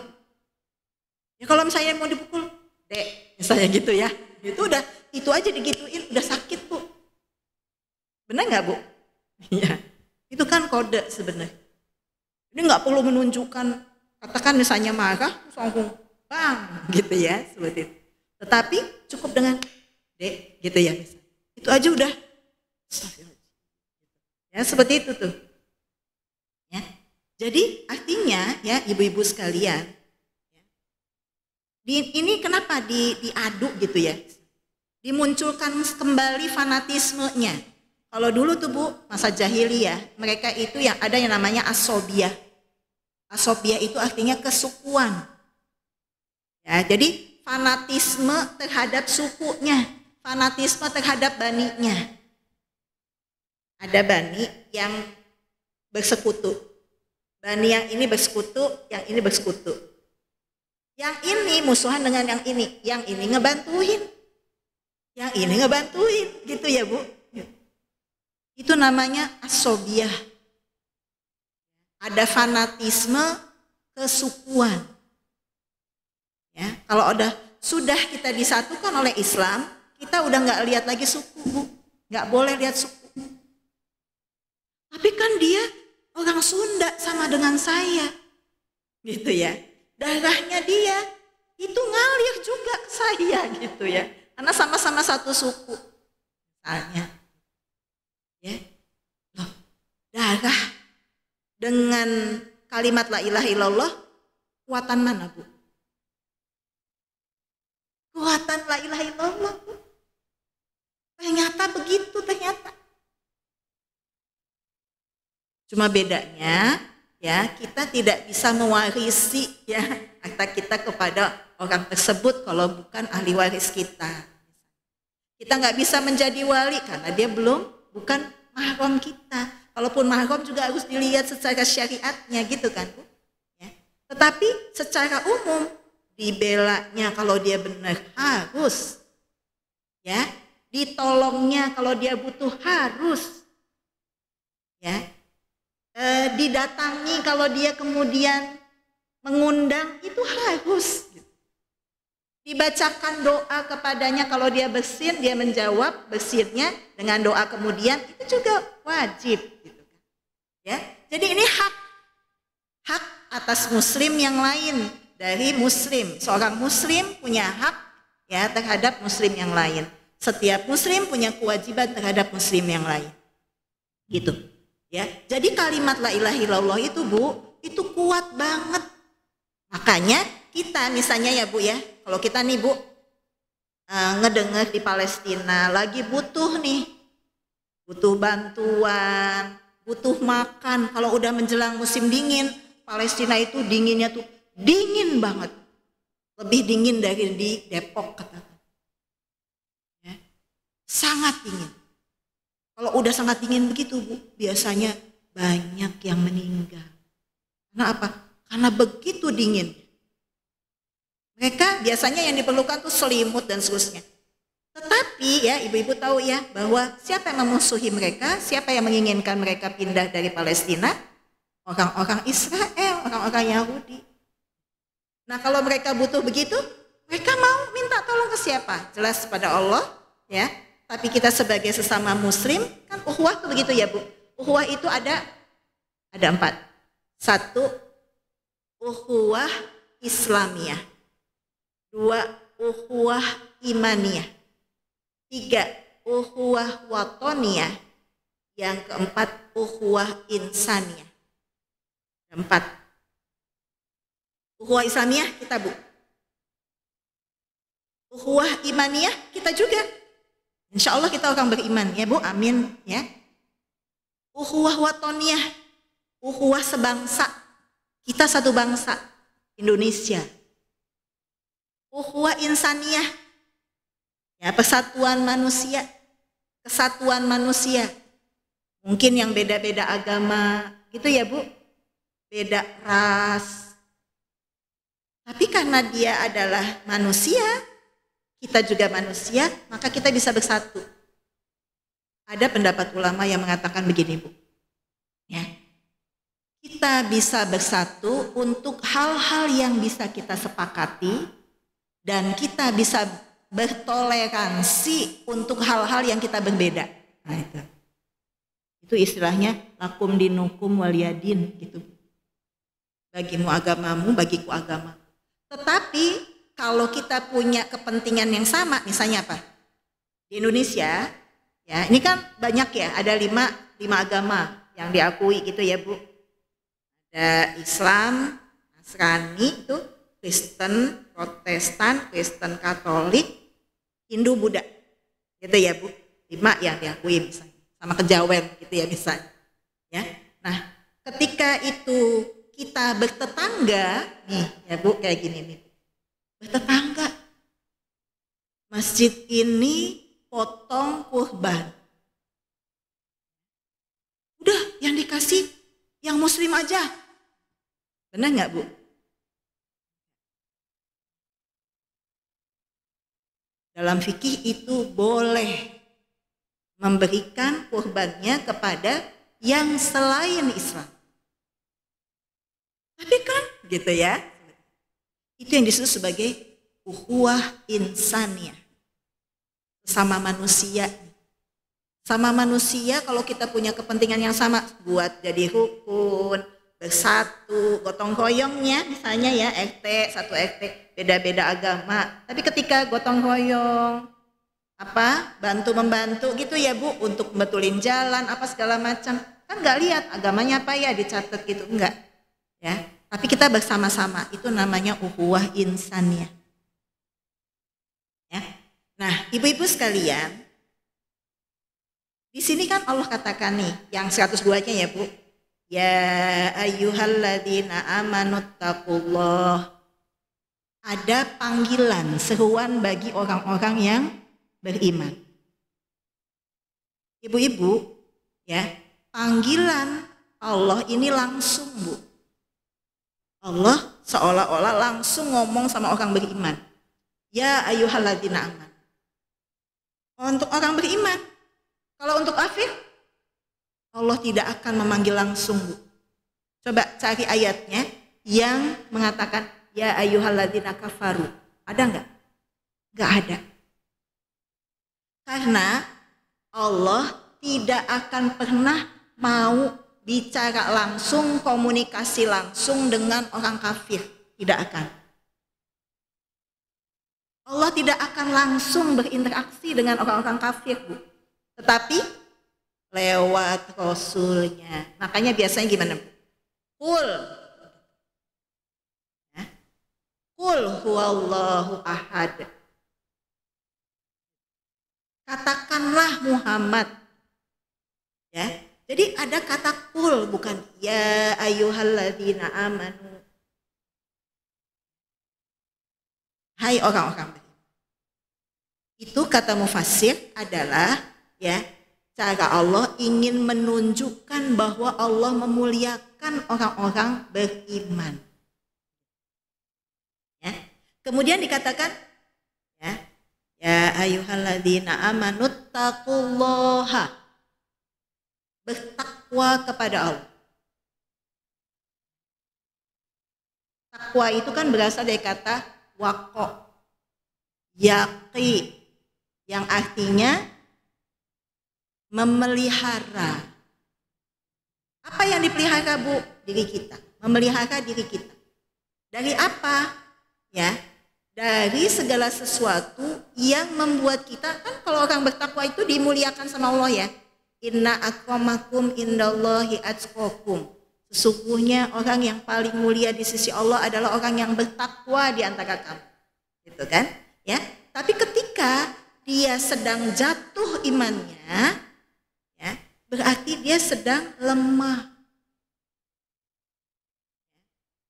Ya kalau misalnya mau dipukul, Dek, misalnya gitu ya. Itu aja digituin, udah sakit Bu. Benar nggak Bu? Iya. Itu kan kode sebenarnya. Ini nggak perlu menunjukkan, katakan misalnya marah, langsung bang, gitu ya, seperti itu. Tetapi cukup dengan Dek, gitu ya. Itu aja udah. Ya seperti itu tuh. Ya. Jadi artinya ya ibu-ibu sekalian, ini kenapa diaduk gitu ya? Dimunculkan kembali fanatismenya. Kalau dulu tuh Bu, masa jahiliyah, mereka itu yang ada yang namanya asobiyah. Asobiyah itu artinya kesukuan. Ya, jadi fanatisme terhadap sukunya, fanatisme terhadap baninya. Ada bani yang bersekutu. Bani yang ini bersekutu, yang ini bersekutu. Yang ini musuhan dengan yang ini ngebantuin. Yang ini ngebantuin, gitu ya Bu. Itu namanya asobiyah. Ada fanatisme kesukuan. Ya, kalau sudah kita disatukan oleh Islam, kita udah nggak lihat lagi suku Bu, nggak boleh lihat suku. Tapi kan dia orang Sunda sama dengan saya, gitu ya. Darahnya dia itu ngalir juga ke saya, gitu ya. Karena sama-sama satu suku, misalnya. Ya, loh, darah dengan kalimat la ilaha illallah, kuatan mana Bu? Kuatan la ilaha illallah Bu. Ternyata begitu ternyata. Cuma bedanya ya kita tidak bisa mewarisi ya harta kita kepada orang tersebut kalau bukan ahli waris kita. Kita nggak bisa menjadi wali karena dia bukan mahram kita. Kalaupun mahram juga harus dilihat secara syariatnya gitu kan Bu. Ya. Tetapi secara umum dibelanya kalau dia benar harus. Ya, ditolongnya kalau dia butuh harus. Ya. Didatangi kalau dia kemudian mengundang itu harus. Dibacakan doa kepadanya kalau dia bersin, dia menjawab bersirnya dengan doa kemudian itu juga wajib. Gitu kan. Ya, jadi ini hak atas muslim yang lain dari muslim. Seorang muslim punya hak ya terhadap muslim yang lain. Setiap muslim punya kewajiban terhadap muslim yang lain. Gitu. Ya, jadi kalimat la ilaha illallah itu Bu, itu kuat banget. Makanya kita misalnya ya Bu ya, kalau kita nih Bu ngedengar di Palestina lagi butuh nih, butuh bantuan, butuh makan. Kalau udah menjelang musim dingin, Palestina itu dinginnya tuh dingin banget, lebih dingin dari di Depok katakan. Ya, sangat dingin. Kalau udah sangat dingin begitu Bu, biasanya banyak yang meninggal. Karena apa? Karena begitu dingin. Mereka biasanya yang diperlukan tuh selimut dan seterusnya. Tetapi ya ibu-ibu tahu ya bahwa siapa yang memusuhi mereka, siapa yang menginginkan mereka pindah dari Palestina? Orang-orang Israel, orang-orang Yahudi. Nah kalau mereka butuh begitu, mereka mau minta tolong ke siapa? Jelas pada Allah ya. Tapi kita sebagai sesama muslim, kan ukhuwah itu begitu ya Bu. Ukhuwah itu ada 4. 1, ukhuwah Islamiyah. 2, ukhuwah imaniyah. 3, ukhuwah watoniyah. Yang keempat, ukhuwah insaniyah. 4. Ukhuwah Islamiyah kita Bu. Ukhuwah imaniyah kita juga. Insya Allah kita akan beriman ya Bu, amin ya. Ukhuwah watoniyah, ukhuwah sebangsa, kita satu bangsa, Indonesia. Ukhuwah insaniyah, ya persatuan manusia, kesatuan manusia. Mungkin yang beda-beda agama, gitu ya Bu, beda ras. Tapi karena dia adalah manusia, kita juga manusia, maka kita bisa bersatu. Ada pendapat ulama yang mengatakan begini, Bu. Ya. Kita bisa bersatu untuk hal-hal yang bisa kita sepakati dan kita bisa bertoleransi untuk hal-hal yang kita berbeda. Nah, itu istilahnya lakum dinukum waliyadin gitu. Bagimu agamamu, bagiku agama. Tetapi kalau kita punya kepentingan yang sama, misalnya apa? Di Indonesia, ya ini kan banyak ya, ada lima agama yang diakui gitu ya, Bu. Ada Islam, Nasrani itu, Kristen, Protestan, Kristen Katolik, Hindu, Buddha. Gitu ya, Bu. 5 yang diakui misalnya. Sama kejawen gitu ya misalnya. Ya. Nah, ketika itu kita bertetangga, nih ya Bu, kayak gini nih. Bertetangga. Masjid ini potong kurban. Udah, yang dikasih yang muslim aja. Benar nggak, Bu? Dalam fikih itu boleh memberikan kurbannya kepada yang selain Islam. Tapi kan gitu ya. Itu yang disebut sebagai ukhuwah insaniyah. Sama manusia. Sama manusia kalau kita punya kepentingan yang sama buat jadi rukun, bersatu, gotong royongnya misalnya ya RT, satu RT, beda-beda agama. Tapi ketika gotong royong, bantu-membantu gitu ya Bu, untuk membetulin jalan, segala macam. Kan nggak lihat agamanya apa ya, dicatat gitu, enggak. Ya, tapi kita bersama-sama, itu namanya ukhuwah insaniyah. Ya. Nah, ibu-ibu sekalian, di sini kan Allah katakan nih, yang 102-nya ya Bu. Ya ayyuhalladzina amanuttaqullah. Ada panggilan, seruan bagi orang-orang yang beriman. Ibu-ibu, ya, panggilan Allah ini langsung, Bu. Allah seolah-olah langsung ngomong sama orang beriman. Ya ayyuhalladzina aman. Untuk orang beriman. Kalau untuk kafir, Allah tidak akan memanggil langsung, Bu. Coba cari ayatnya yang mengatakan ya ayyuhalladzina kafaru. Ada enggak? Enggak ada. Karena Allah tidak akan pernah mau bicara langsung, komunikasi langsung dengan orang kafir. Tidak akan. Allah tidak akan langsung berinteraksi dengan orang-orang kafir, Bu. Tetapi lewat Rasulnya. Makanya biasanya gimana? Qul. Ya. Qul huwallahu ahad. Katakanlah Muhammad. Ya. Jadi ada kata qul, bukan ya ayyuhalladzina amanu. Hai orang-orang beriman. Itu kata mufassir adalah ya, cara Allah ingin menunjukkan bahwa Allah memuliakan orang-orang beriman. Ya. Kemudian dikatakan ya ayyuhalladzina amanuttaqullaha. Bertakwa kepada Allah. Takwa itu kan berasal dari kata waqo, yaqi, yang artinya memelihara. Apa yang dipelihara, Bu? Diri kita. Memelihara diri kita. Dari apa? Ya, dari segala sesuatu yang membuat kita, kan kalau orang bertakwa itu dimuliakan sama Allah ya. Inna akramakum indallahi atqakum. Sesungguhnya orang yang paling mulia di sisi Allah adalah orang yang bertakwa di antara kamu. Gitu kan? Ya. Tapi ketika dia sedang jatuh imannya, ya, berarti dia sedang lemah.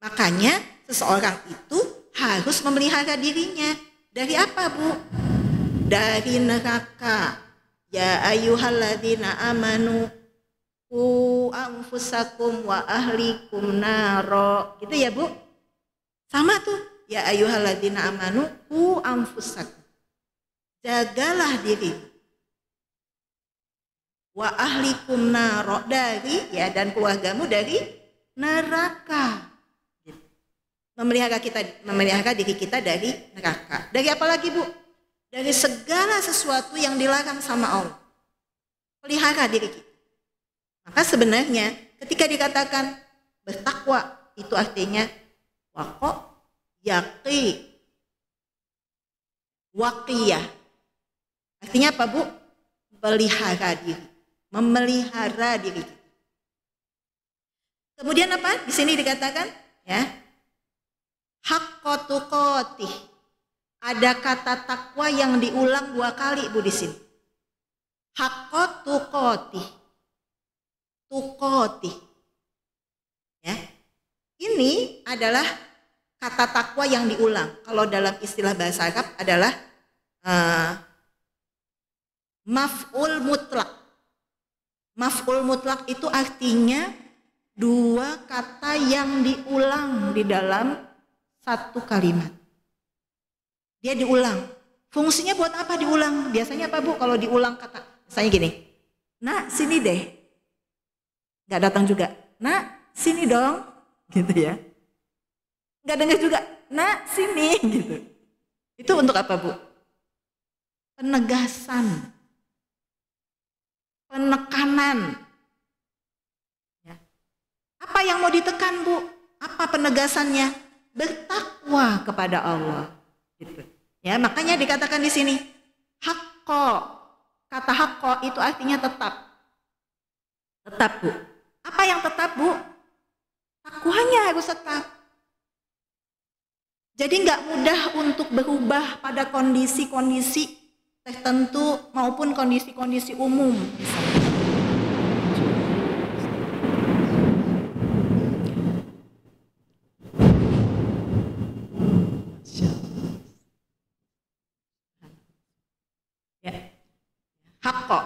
Makanya seseorang itu harus memelihara dirinya. Dari apa, Bu? Dari neraka. Ya ayyuhalladzina amanu qu anfusakum wa ahlikum naro. Gitu ya, Bu? Sama tuh. Ya ayyuhalladzina amanu qu anfusakum. jagalah diri. Wa ahlikum naro, dari ya, dan keluargamu dari neraka. Memelihara diri kita dari neraka. Dari apa lagi, Bu? Dari segala sesuatu yang dilarang sama Allah. Pelihara diri kita. Maka sebenarnya ketika dikatakan bertakwa, itu artinya waqo, yaqi, waqiyah. Artinya apa, Bu? Pelihara diri. Memelihara diri kita. Kemudian apa? Di sini dikatakan ya, haqqa tuqatih. Ada kata takwa yang diulang 2 kali, Bu, di sini. Haqqa tuqatih. Tuqatih. Ya. Ini adalah kata takwa yang diulang. Kalau dalam istilah bahasa Arab adalah maf'ul mutlak. Maf'ul mutlak itu artinya 2 kata yang diulang di dalam 1 kalimat. Dia diulang. Fungsinya buat apa diulang? Biasanya apa, Bu, kalau diulang kata? Misalnya gini, nak sini deh. Gak datang juga, nak sini dong. Gitu ya. Gak dengar juga, nak sini. Gitu. Itu untuk apa, Bu? Penegasan. Penekanan. Ya. Apa yang mau ditekan, Bu? Apa penegasannya? Bertakwa kepada Allah. Gitu. Ya, makanya dikatakan di sini haqqo. Kata haqqo itu artinya tetap. Tetap, Bu. Apa yang tetap, Bu? Takwanya harus tetap. Jadi nggak mudah untuk berubah pada kondisi-kondisi tertentu maupun kondisi-kondisi umum. Haqqo,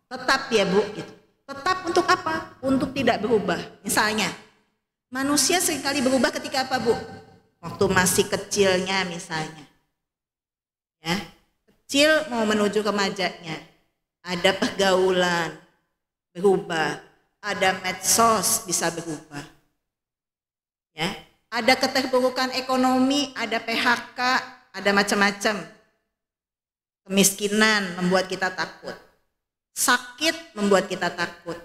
tetap ya, Bu, gitu. Tetap untuk apa? Untuk tidak berubah. Misalnya, manusia seringkali berubah ketika apa, Bu? Waktu masih kecilnya misalnya. Ya, kecil mau menuju remajanya. Ada pergaulan, berubah. Ada medsos, bisa berubah. Ya, ada keterpurukan ekonomi, ada PHK, ada macam-macam. Kemiskinan membuat kita takut. Sakit membuat kita takut.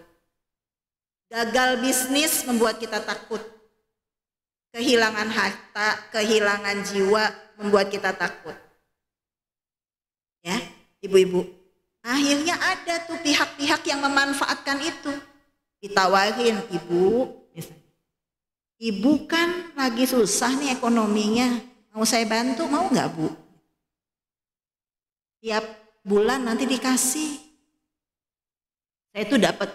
Gagal bisnis membuat kita takut. Kehilangan harta, kehilangan jiwa membuat kita takut. Ya, ibu-ibu. Akhirnya ada tuh pihak-pihak yang memanfaatkan itu. Ditawarin, ibu, ibu kan lagi susah nih ekonominya. Mau saya bantu, mau nggak, Bu? Tiap bulan nanti dikasih. Saya itu dapat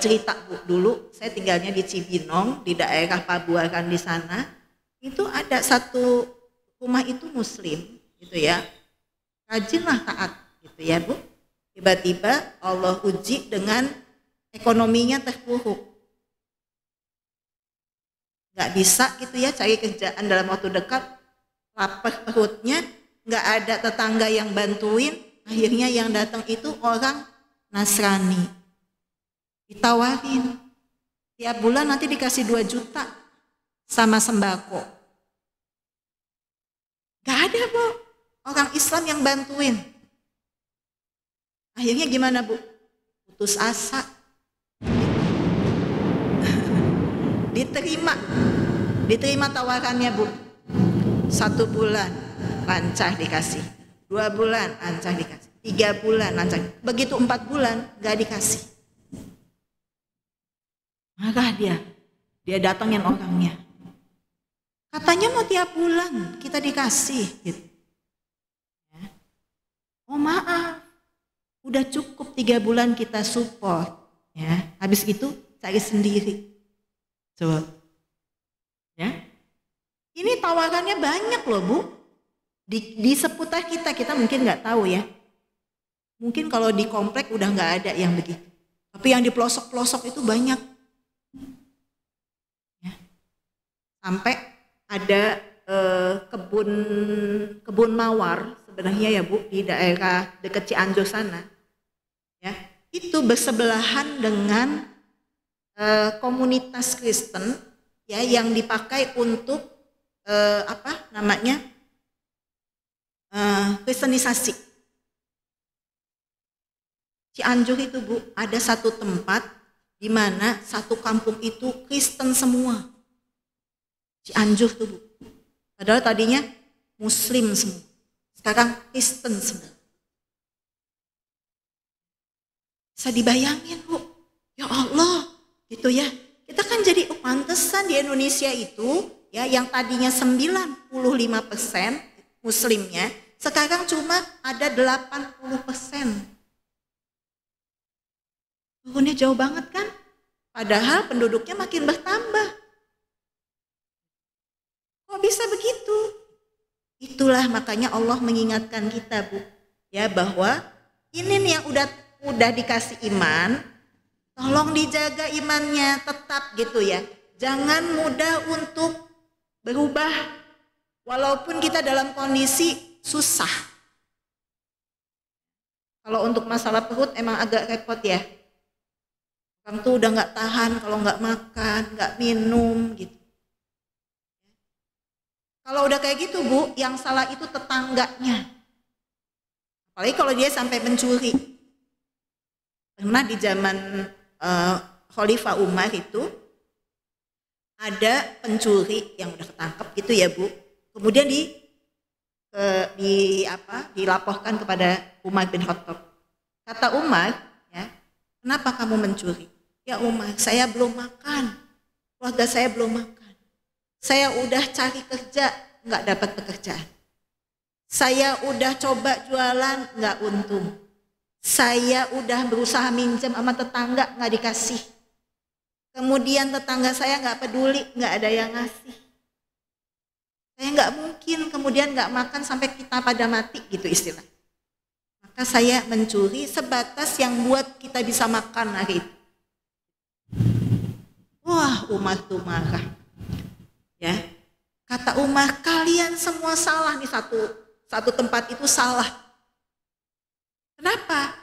cerita, Bu, dulu saya tinggalnya di Cibinong, di daerah Pabuaran di sana. Itu ada satu rumah itu muslim, gitu ya. Rajinlah taat, gitu ya, Bu. Tiba-tiba Allah uji dengan ekonominya terpuruk. Nggak bisa gitu ya cari kerjaan dalam waktu dekat, lapar perutnya, nggak ada tetangga yang bantuin, akhirnya yang datang itu orang Nasrani. Ditawarin, tiap bulan nanti dikasih 2 juta sama sembako. Gak ada, Bu, orang Islam yang bantuin. Akhirnya gimana, Bu? Putus asa. Diterima tawarannya, Bu. 1 bulan lancar dikasih, 2 bulan lancar dikasih, 3 bulan lancar. Begitu 4 bulan gak dikasih. Marah dia datangin orangnya. Katanya mau tiap bulan kita dikasih gitu. Ya. Oh maaf, udah cukup 3 bulan kita support. Ya, habis itu cari sendiri. Coba. Ya. Ini tawarannya banyak loh, Bu. Di seputar kita mungkin nggak tahu ya. Mungkin kalau di komplek udah nggak ada yang begitu. Tapi yang di pelosok-pelosok itu banyak. Ya. Sampai ada kebun mawar sebenarnya ya Bu, di daerah dekat Cianjur sana, ya itu bersebelahan dengan komunitas Kristen ya yang dipakai untuk kristenisasi. Cianjur itu Bu, ada satu tempat di mana satu kampung itu Kristen semua. Cianjur tuh Bu. Padahal tadinya Muslim semua. Sekarang Kristen semua. Bisa dibayangin Bu, ya Allah, gitu ya. Kita kan jadi pantesan di Indonesia itu, ya yang tadinya 95% Muslimnya, sekarang cuma ada 80%. Turunnya jauh banget kan? Padahal penduduknya makin bertambah. Kok bisa begitu? Itulah makanya Allah mengingatkan kita Bu, ya bahwa ini nih yang udah dikasih iman, tolong dijaga imannya tetap gitu ya. Jangan mudah untuk berubah walaupun kita dalam kondisi susah. Kalau untuk masalah perut emang agak repot ya. Orang tuh udah nggak tahan kalau nggak makan, nggak minum gitu. Kalau udah kayak gitu Bu, yang salah itu tetangganya. Apalagi kalau dia sampai mencuri. Pernah di zaman Khalifah Umar itu ada pencuri yang udah ketangkep gitu ya Bu. Kemudian dilaporkan kepada Umar bin Khattab. Kata Umar, ya, kenapa kamu mencuri? Ya Umar, saya belum makan. Keluarga saya belum makan. Saya udah cari kerja, nggak dapat pekerjaan. Saya udah coba jualan, nggak untung. Saya udah berusaha minjem sama tetangga, nggak dikasih. Kemudian tetangga saya nggak peduli, nggak ada yang ngasih. Saya nggak mungkin kemudian nggak makan sampai kita pada mati gitu istilah. Maka saya mencuri sebatas yang buat kita bisa makan hari itu. Wah, Umar tuh marah. Ya, kata Umar, kalian semua salah nih, satu tempat itu salah. Kenapa?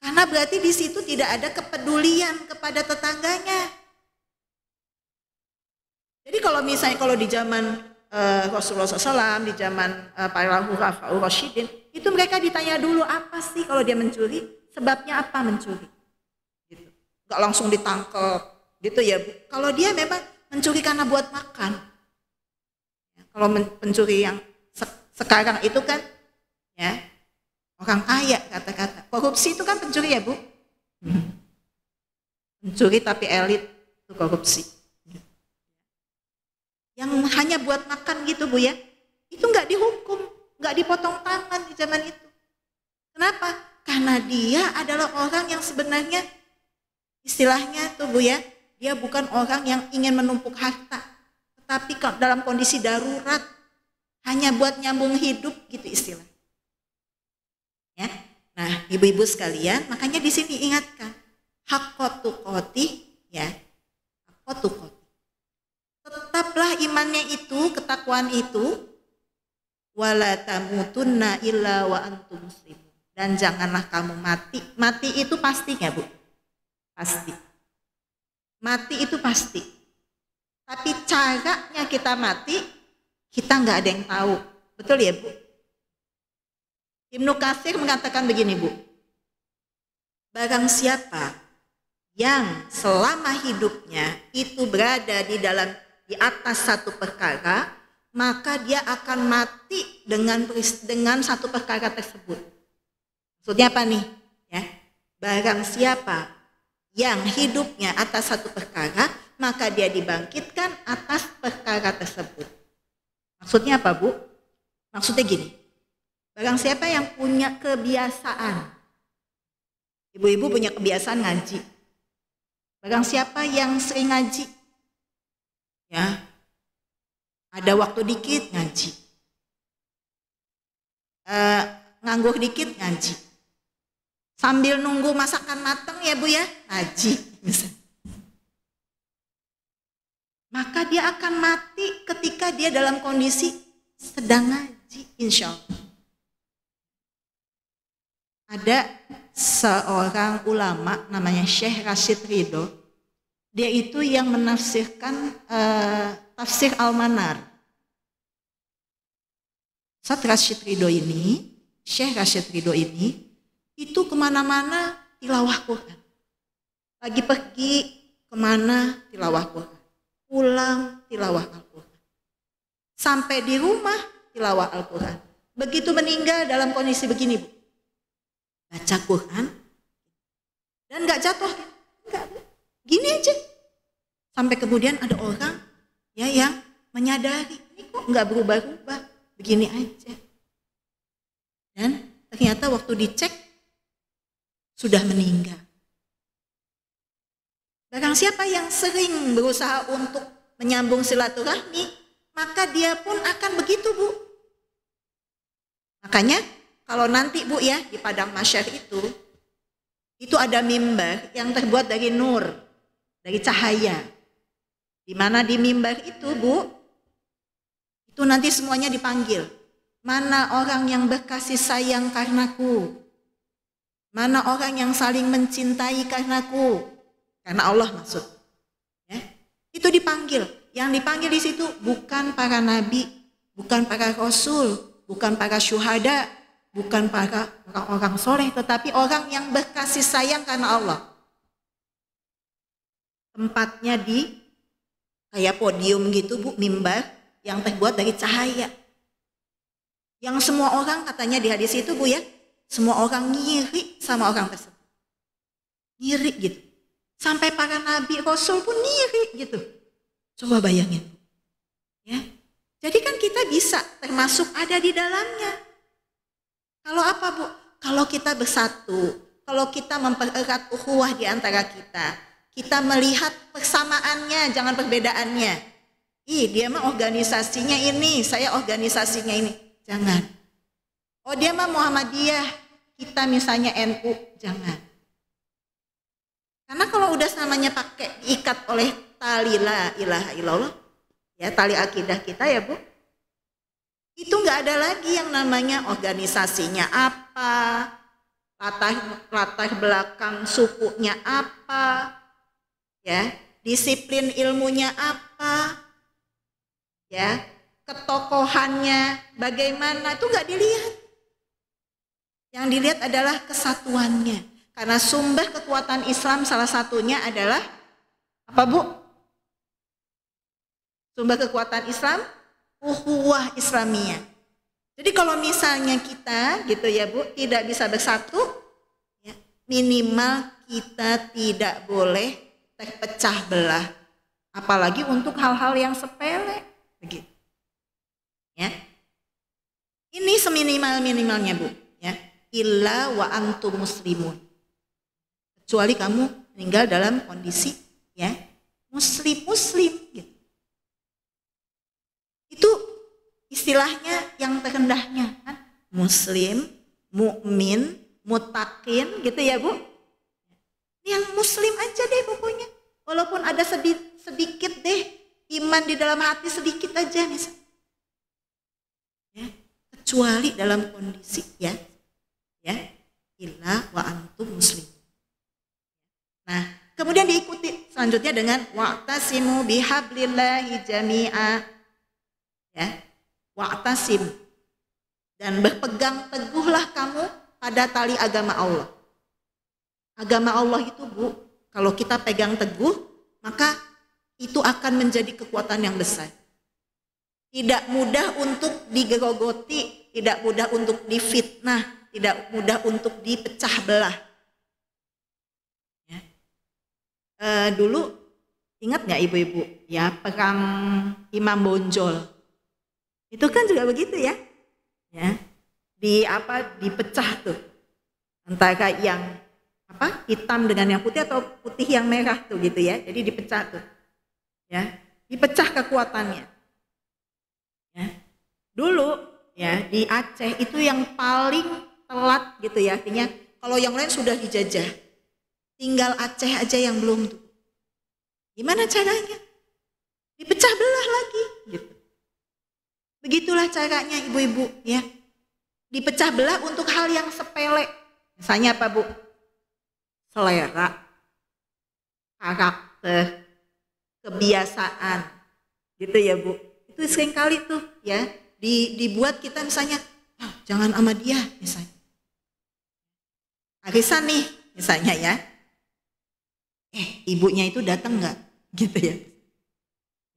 Karena berarti di situ tidak ada kepedulian kepada tetangganya. Jadi kalau misalnya di zaman Rasulullah SAW, di zaman para Khulafaur Rasyidin, itu mereka ditanya dulu apa sih kalau dia mencuri, sebabnya apa mencuri. Gitu. Gak langsung ditangkap, gitu ya Bu. Kalau dia memang mencuri karena buat makan. Kalau pencuri yang sekarang itu kan, ya orang kaya kata-kata. Korupsi itu kan pencuri ya Bu. Pencuri tapi elit itu korupsi. Yang hanya buat makan gitu Bu ya, itu nggak dihukum, nggak dipotong tangan di zaman itu. Kenapa? Karena dia adalah orang yang sebenarnya istilahnya tuh Bu ya, dia bukan orang yang ingin menumpuk harta, tetapi dalam kondisi darurat, hanya buat nyambung hidup gitu istilah. Ya, nah ibu-ibu sekalian, makanya di sini ingatkan, haqqa tuqatih, ya, haqqa tuqatih. Tetaplah imannya itu, ketakwaan itu, wala tamutunna illa wa antum muslimun. Dan janganlah kamu mati. Mati itu pasti nggak Bu? Pasti. Mati itu pasti. Tapi caranya kita mati, kita nggak ada yang tahu. Betul ya Bu? Ibnu Katsir mengatakan begini Bu. Barang siapa yang selama hidupnya itu berada di atas satu perkara, maka dia akan mati dengan satu perkara tersebut. Maksudnya apa nih? Ya, barang siapa yang hidupnya atas satu perkara, maka dia dibangkitkan atas perkara tersebut. Maksudnya apa Bu? Maksudnya gini, barang siapa yang punya kebiasaan, ibu-ibu punya kebiasaan ngaji, barang siapa yang sering ngaji, ya, ada waktu dikit ngaji, nganggur dikit ngaji, sambil nunggu masakan matang ya Bu ya, ngaji misalnya. Maka dia akan mati ketika dia dalam kondisi sedang ngaji, insya Allah. ada seorang ulama namanya Syekh Rashid Ridho. Dia itu yang menafsirkan tafsir Al-Manar. Syekh Rashid Ridho ini itu kemana-mana tilawah Quran. Lagi pergi kemana tilawah Quran, pulang tilawah Al-Quran, sampai di rumah tilawah Al-Quran. Begitu meninggal dalam kondisi begini, Bu, baca Quran dan nggak jatuh, nggak, gini aja. Sampai kemudian ada orang ya yang menyadari ini kok nggak berubah-ubah, begini aja. Dan ternyata waktu dicek sudah meninggal. Barang siapa yang sering berusaha untuk menyambung silaturahmi, maka dia pun akan begitu, Bu. Makanya kalau nanti, Bu, ya, di padang mahsyar itu ada mimbar yang terbuat dari nur, dari cahaya. Di mana di mimbar itu, Bu, itu nanti semuanya dipanggil. Mana orang yang berkasih sayang karenaku? Mana orang yang saling mencintai karenaku? Karena Allah maksud. Ya. Itu dipanggil. Yang dipanggil di situ bukan para nabi, bukan para rasul, bukan para syuhada, bukan para orang-orang soleh, tetapi orang yang berkasih sayang karena Allah. Tempatnya di kayak podium gitu, Bu, mimbar yang terbuat dari cahaya. Yang semua orang katanya di hadis itu, Bu, ya, semua orang ngiri sama orang tersebut. Ngiri gitu. Sampai para nabi rasul pun ngiri gitu. Coba bayangin. Ya. Jadi kan kita bisa termasuk ada di dalamnya. Kalau apa, Bu? Kalau kita bersatu, kalau kita mempererat ukhuwah di antara kita melihat persamaannya, jangan perbedaannya. Dia mah organisasinya ini, saya organisasinya ini. Jangan. Oh, dia mah Muhammadiyah, kita misalnya NU, jangan. Karena kalau udah namanya pakai diikat oleh tali la ilaha illallah, ya tali akidah kita, ya, Bu, itu nggak ada lagi yang namanya organisasinya apa, latar belakang sukunya apa, ya, disiplin ilmunya apa, ya, ketokohannya bagaimana, itu nggak dilihat. Yang dilihat adalah kesatuannya. Karena sumber kekuatan Islam salah satunya adalah apa, Bu? Sumber kekuatan Islam, ukhuwah Islamiyah. Jadi kalau misalnya kita gitu, ya, Bu, tidak bisa bersatu, ya, minimal kita tidak boleh terpecah belah. Apalagi untuk hal-hal yang sepele, begitu. Ya. Ini seminimal-minimalnya, Bu, ya. Illa wa antum muslimun. Kecuali kamu meninggal dalam kondisi, ya, muslim gitu. Itu istilahnya yang terendahnya kan, muslim, mukmin, mutakin gitu, ya, Bu. Yang muslim aja deh pokoknya. Walaupun ada sedikit deh iman di dalam hati, sedikit aja misalnya. Ya, kecuali dalam kondisi, ya, illa wa antum muslim. Nah, kemudian diikuti selanjutnya dengan wa'tasimu bihablillahi jami'a. Ya, wa'tasim, dan berpegang teguhlah kamu pada tali agama Allah. Agama Allah itu, Bu, kalau kita pegang teguh, maka itu akan menjadi kekuatan yang besar. Tidak mudah untuk digerogoti, tidak mudah untuk difitnah, tidak mudah untuk dipecah belah. Dulu ingat nggak ibu-ibu, ya, perang Imam Bonjol itu kan juga begitu, ya, dipecah tuh antara yang hitam dengan yang putih atau putih yang merah tuh gitu, ya, jadi dipecah tuh, ya, dipecah kekuatannya, ya. Dulu, ya, di Aceh itu yang paling telat gitu, ya, artinya kalau yang lain sudah dijajah, tinggal Aceh aja yang belum tuh. Gimana caranya? Dipecah belah lagi gitu. Begitulah caranya ibu-ibu, ya. Dipecah belah untuk hal yang sepele. Misalnya apa Bu? Selera, karakter, kebiasaan, gitu ya Bu. Itu sering kali tuh ya dibuat kita misalnya, oh, jangan sama dia misalnya. Arisan nih misalnya ya, ibunya itu datang nggak, gitu ya?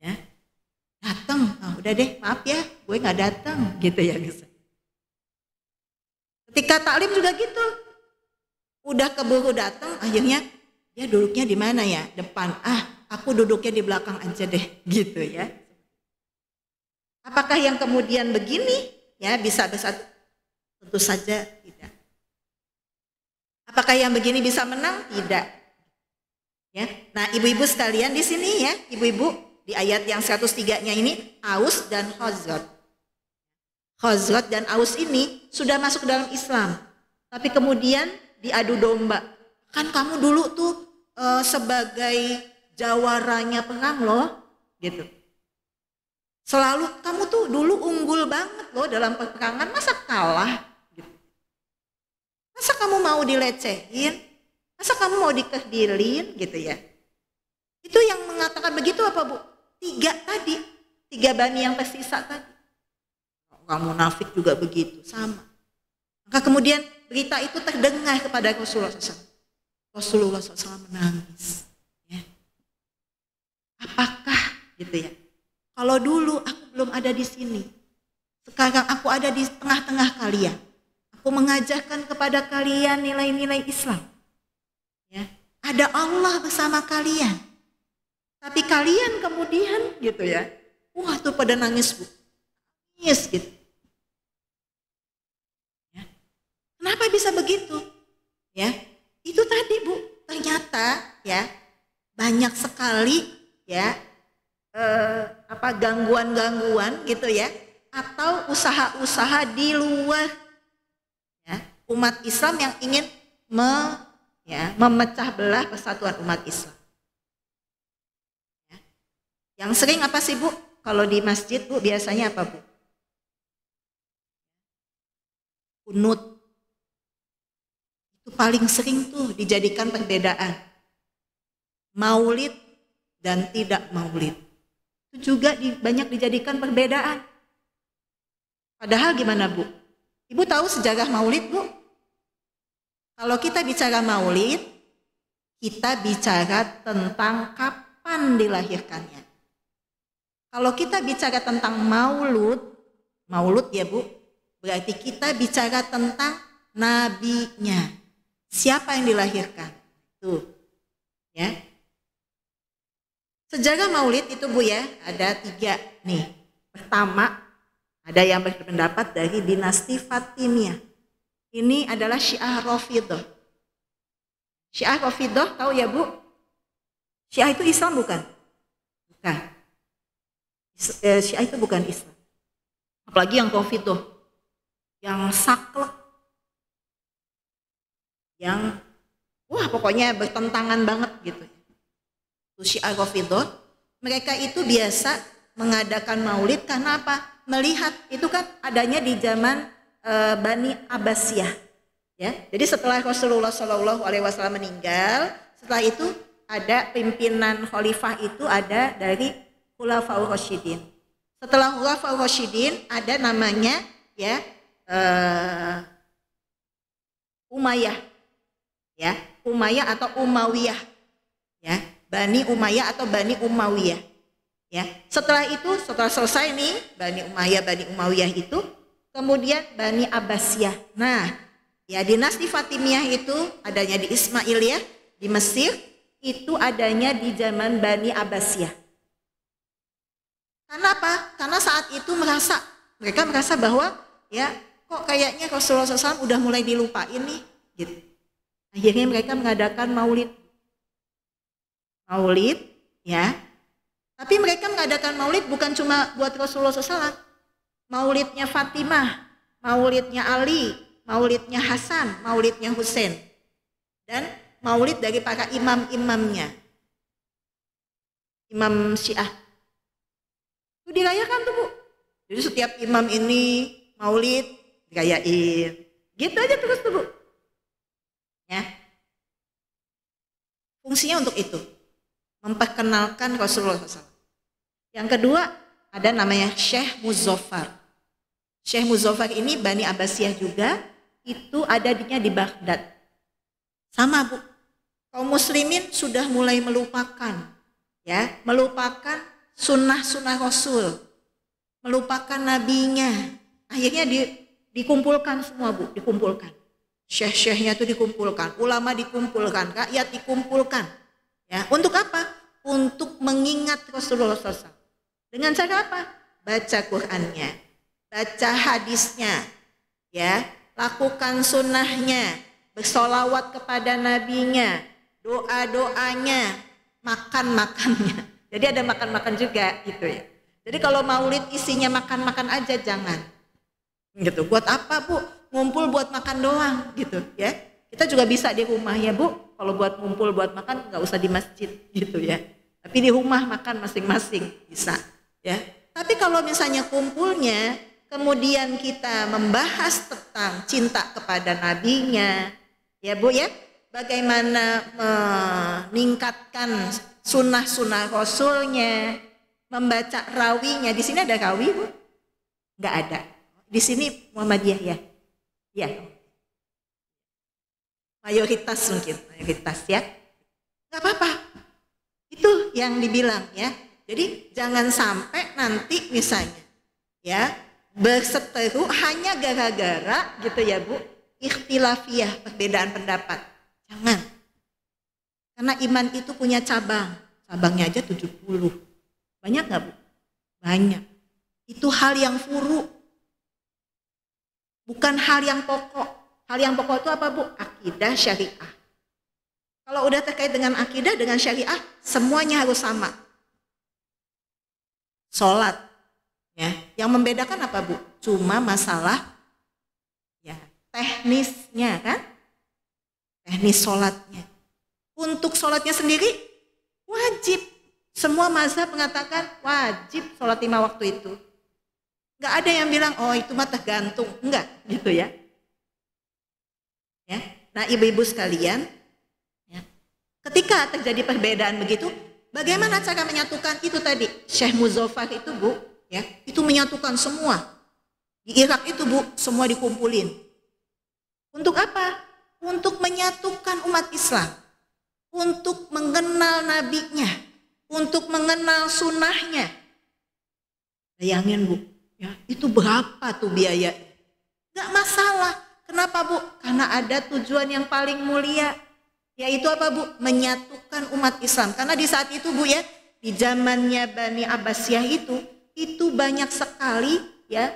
Ya, datang, oh, udah deh maaf ya, gue nggak datang, gitu ya misalnya. Ketika taklim juga gitu, udah keburu datang, akhirnya dia duduknya di mana ya? Depan. Aku duduknya di belakang aja deh, gitu ya. Apakah yang kemudian begini ya bisa bersatu? Tentu saja tidak. Apakah yang begini bisa menang? Tidak. Ya. Nah, ibu-ibu sekalian di sini ya, ibu-ibu di ayat yang 103-nya ini Aus dan Khazraj. Khazraj dan Aus ini sudah masuk dalam Islam, tapi kemudian diadu domba. Kan kamu dulu tuh sebagai jawaranya perang loh, gitu. Selalu kamu tuh dulu unggul banget loh dalam peperangan, masa kalah? Gitu. Masa kamu mau dilecehin? Masa kamu mau dikerdilin? Gitu ya. Itu yang mengatakan begitu apa Bu? 3 tadi, 3 bani yang tersisa tadi. Kamu munafik juga begitu, sama. Maka kemudian berita itu terdengar kepada Rasulullah SAW. Rasulullah SAW menangis. Ya. Apakah gitu ya? Kalau dulu aku belum ada di sini, sekarang aku ada di tengah-tengah kalian. Aku mengajarkan kepada kalian nilai-nilai Islam. Ya. Ada Allah bersama kalian. Tapi kalian kemudian gitu ya, wah tuh pada nangis Bu. Nangis gitu. Ya. Kenapa bisa begitu? Ya, itu tadi Bu, ternyata ya banyak sekali ya gangguan-gangguan gitu ya, atau usaha-usaha di luar ya, umat Islam yang ingin memecah belah persatuan umat Islam. Ya. Yang sering apa sih Bu? Kalau di masjid Bu biasanya apa Bu? Kunut. Itu paling sering tuh dijadikan perbedaan. Maulid dan tidak maulid. Itu juga banyak dijadikan perbedaan. Padahal gimana Bu? Ibu tahu sejarah maulid Bu? Kalau kita bicara maulid, kita bicara tentang kapan dilahirkannya. Kalau kita bicara tentang maulud ya Bu, berarti kita bicara tentang nabinya. Siapa yang dilahirkan? Tuh, ya. Sejarah maulid itu Bu ya, ada 3 nih. Pertama, ada yang berpendapat dari dinasti Fatimiyah. Ini adalah Syiah Rafidhah. Syiah Rafidhah tahu ya Bu? Syiah itu Islam bukan? Bukan. Syiah itu bukan Islam. Apalagi yang Rafidhah. Yang saklek. Yang pokoknya bertentangan banget gitu. Syiah Rafidhah, mereka itu biasa mengadakan maulid karena apa? Melihat itu kan adanya di zaman Bani Abbasiyah, ya. Jadi setelah Rasulullah SAW meninggal, setelah itu ada pimpinan khalifah itu ada dari Khulafaur Rasyidin. Setelah Khulafaur Rasyidin ada namanya ya Umayyah, ya Umayyah atau Umayyah, ya. Bani Umayyah atau Bani Umayyah. Ya. Setelah selesai nih Bani Umayyah itu, kemudian Bani Abbasiyah. Nah, ya dinasti Fatimiyah itu adanya di Ismailiyah di Mesir, itu adanya di zaman Bani Abbasiyah. Kenapa? Karena saat itu mereka merasa bahwa ya kok kayaknya Rasulullah SAW udah mulai dilupain nih, gitu. Akhirnya mereka mengadakan maulid, ya. Tapi mereka mengadakan maulid bukan cuma buat Rasulullah SAW. Maulidnya Fatimah, maulidnya Ali, maulidnya Hasan, maulidnya Husain, dan maulid dari para imam-imamnya, imam Syiah. Itu dirayakan tuh Bu. Jadi setiap imam ini maulid dirayain. Gitu aja terus tuh Bu. Fungsinya untuk itu, memperkenalkan Rasulullah SAW. Yang kedua, ada namanya Syekh Muzaffar. Syekh Muzaffar ini Bani Abbasiyah juga, itu adanya di Baghdad. Sama Bu, kaum muslimin sudah mulai melupakan, ya, melupakan sunnah-sunnah Rasul, melupakan nabinya. Akhirnya dikumpulkan semua Bu, dikumpulkan. Syekh-syekhnya itu dikumpulkan, ulama dikumpulkan, rakyat dikumpulkan. Ya, untuk apa? Untuk mengingat Rasulullah SAW. Dengan cara apa? Baca Qur'annya, baca hadisnya, ya, lakukan sunnahnya, bersolawat kepada nabinya, doa-doanya, makan-makannya. Jadi ada makan-makan juga gitu ya. Jadi kalau maulid isinya makan-makan aja jangan. Gitu. Buat apa Bu? Ngumpul buat makan doang gitu ya. Kita juga bisa di rumah ya Bu. Kalau buat ngumpul buat makan nggak usah di masjid gitu ya. Tapi di rumah makan masing-masing bisa ya. Tapi kalau misalnya kumpulnya kemudian kita membahas tentang cinta kepada nabinya ya Bu ya. Bagaimana meningkatkan sunnah-sunnah Rasulnya, membaca rawinya. Di sini ada rawi Bu? Nggak ada. Di sini Muhammadiyah ya. Ya, mayoritas mungkin, mayoritas ya, nggak apa-apa. Itu yang dibilang ya. Jadi jangan sampai nanti misalnya ya berseteru hanya gara-gara gitu ya Bu, ikhtilafiyah, perbedaan pendapat. Jangan. Karena iman itu punya cabang, cabangnya aja 70. Banyak nggak Bu? Banyak. Itu hal yang furu. Bukan hal yang pokok. Hal yang pokok itu apa Bu? Akidah syariah. Kalau udah terkait dengan akidah, dengan syariah, semuanya harus sama. Sholat. Ya. Yang membedakan apa Bu? Cuma masalah ya, teknisnya kan? Teknis sholatnya. Untuk sholatnya sendiri, wajib. Semua mazhab mengatakan wajib sholat 5 waktu itu. Nggak ada yang bilang, oh itu mah tergantung. Enggak, gitu ya. Ya. Nah ibu-ibu sekalian, ya, ketika terjadi perbedaan begitu, bagaimana cara menyatukan itu tadi? Syekh Muzaffar itu Bu, ya, itu menyatukan semua. Di Irak itu Bu, semua dikumpulin. Untuk apa? Untuk menyatukan umat Islam. Untuk mengenal nabinya. Untuk mengenal sunnahnya. Bayangin Bu. Ya, itu berapa tuh biaya? Gak masalah. Kenapa Bu? Karena ada tujuan yang paling mulia. Yaitu apa Bu? Menyatukan umat Islam. Karena di saat itu Bu ya, di zamannya Bani Abbasiyah itu banyak sekali ya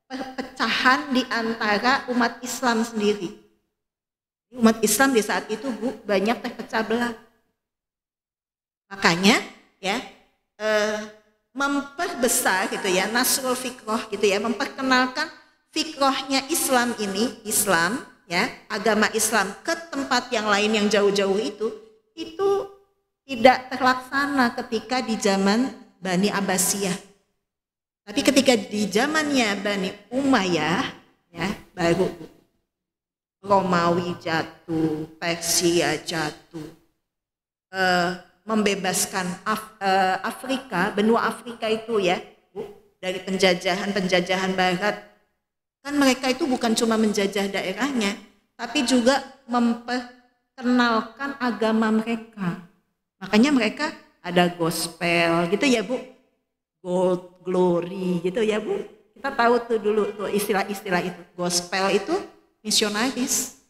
perpecahan di antara umat Islam sendiri. Umat Islam di saat itu Bu banyak terpecah belah. Makanya ya memperbesar gitu ya nasrul fikroh gitu ya, memperkenalkan fikrohnya Islam ini, Islam ya, agama Islam ke tempat yang lain yang jauh-jauh itu tidak terlaksana ketika di zaman Bani Abbasiyah. Tapi ketika di zamannya Bani Umayyah ya, baru Romawi jatuh, Persia jatuh, membebaskan Afrika, benua Afrika itu ya Bu, dari penjajahan Barat. Kan mereka itu bukan cuma menjajah daerahnya, tapi juga memperkenalkan agama mereka. Makanya mereka ada gospel gitu ya Bu, gold, glory gitu ya Bu. Kita tahu tuh dulu tuh istilah-istilah itu. Gospel itu misionaris.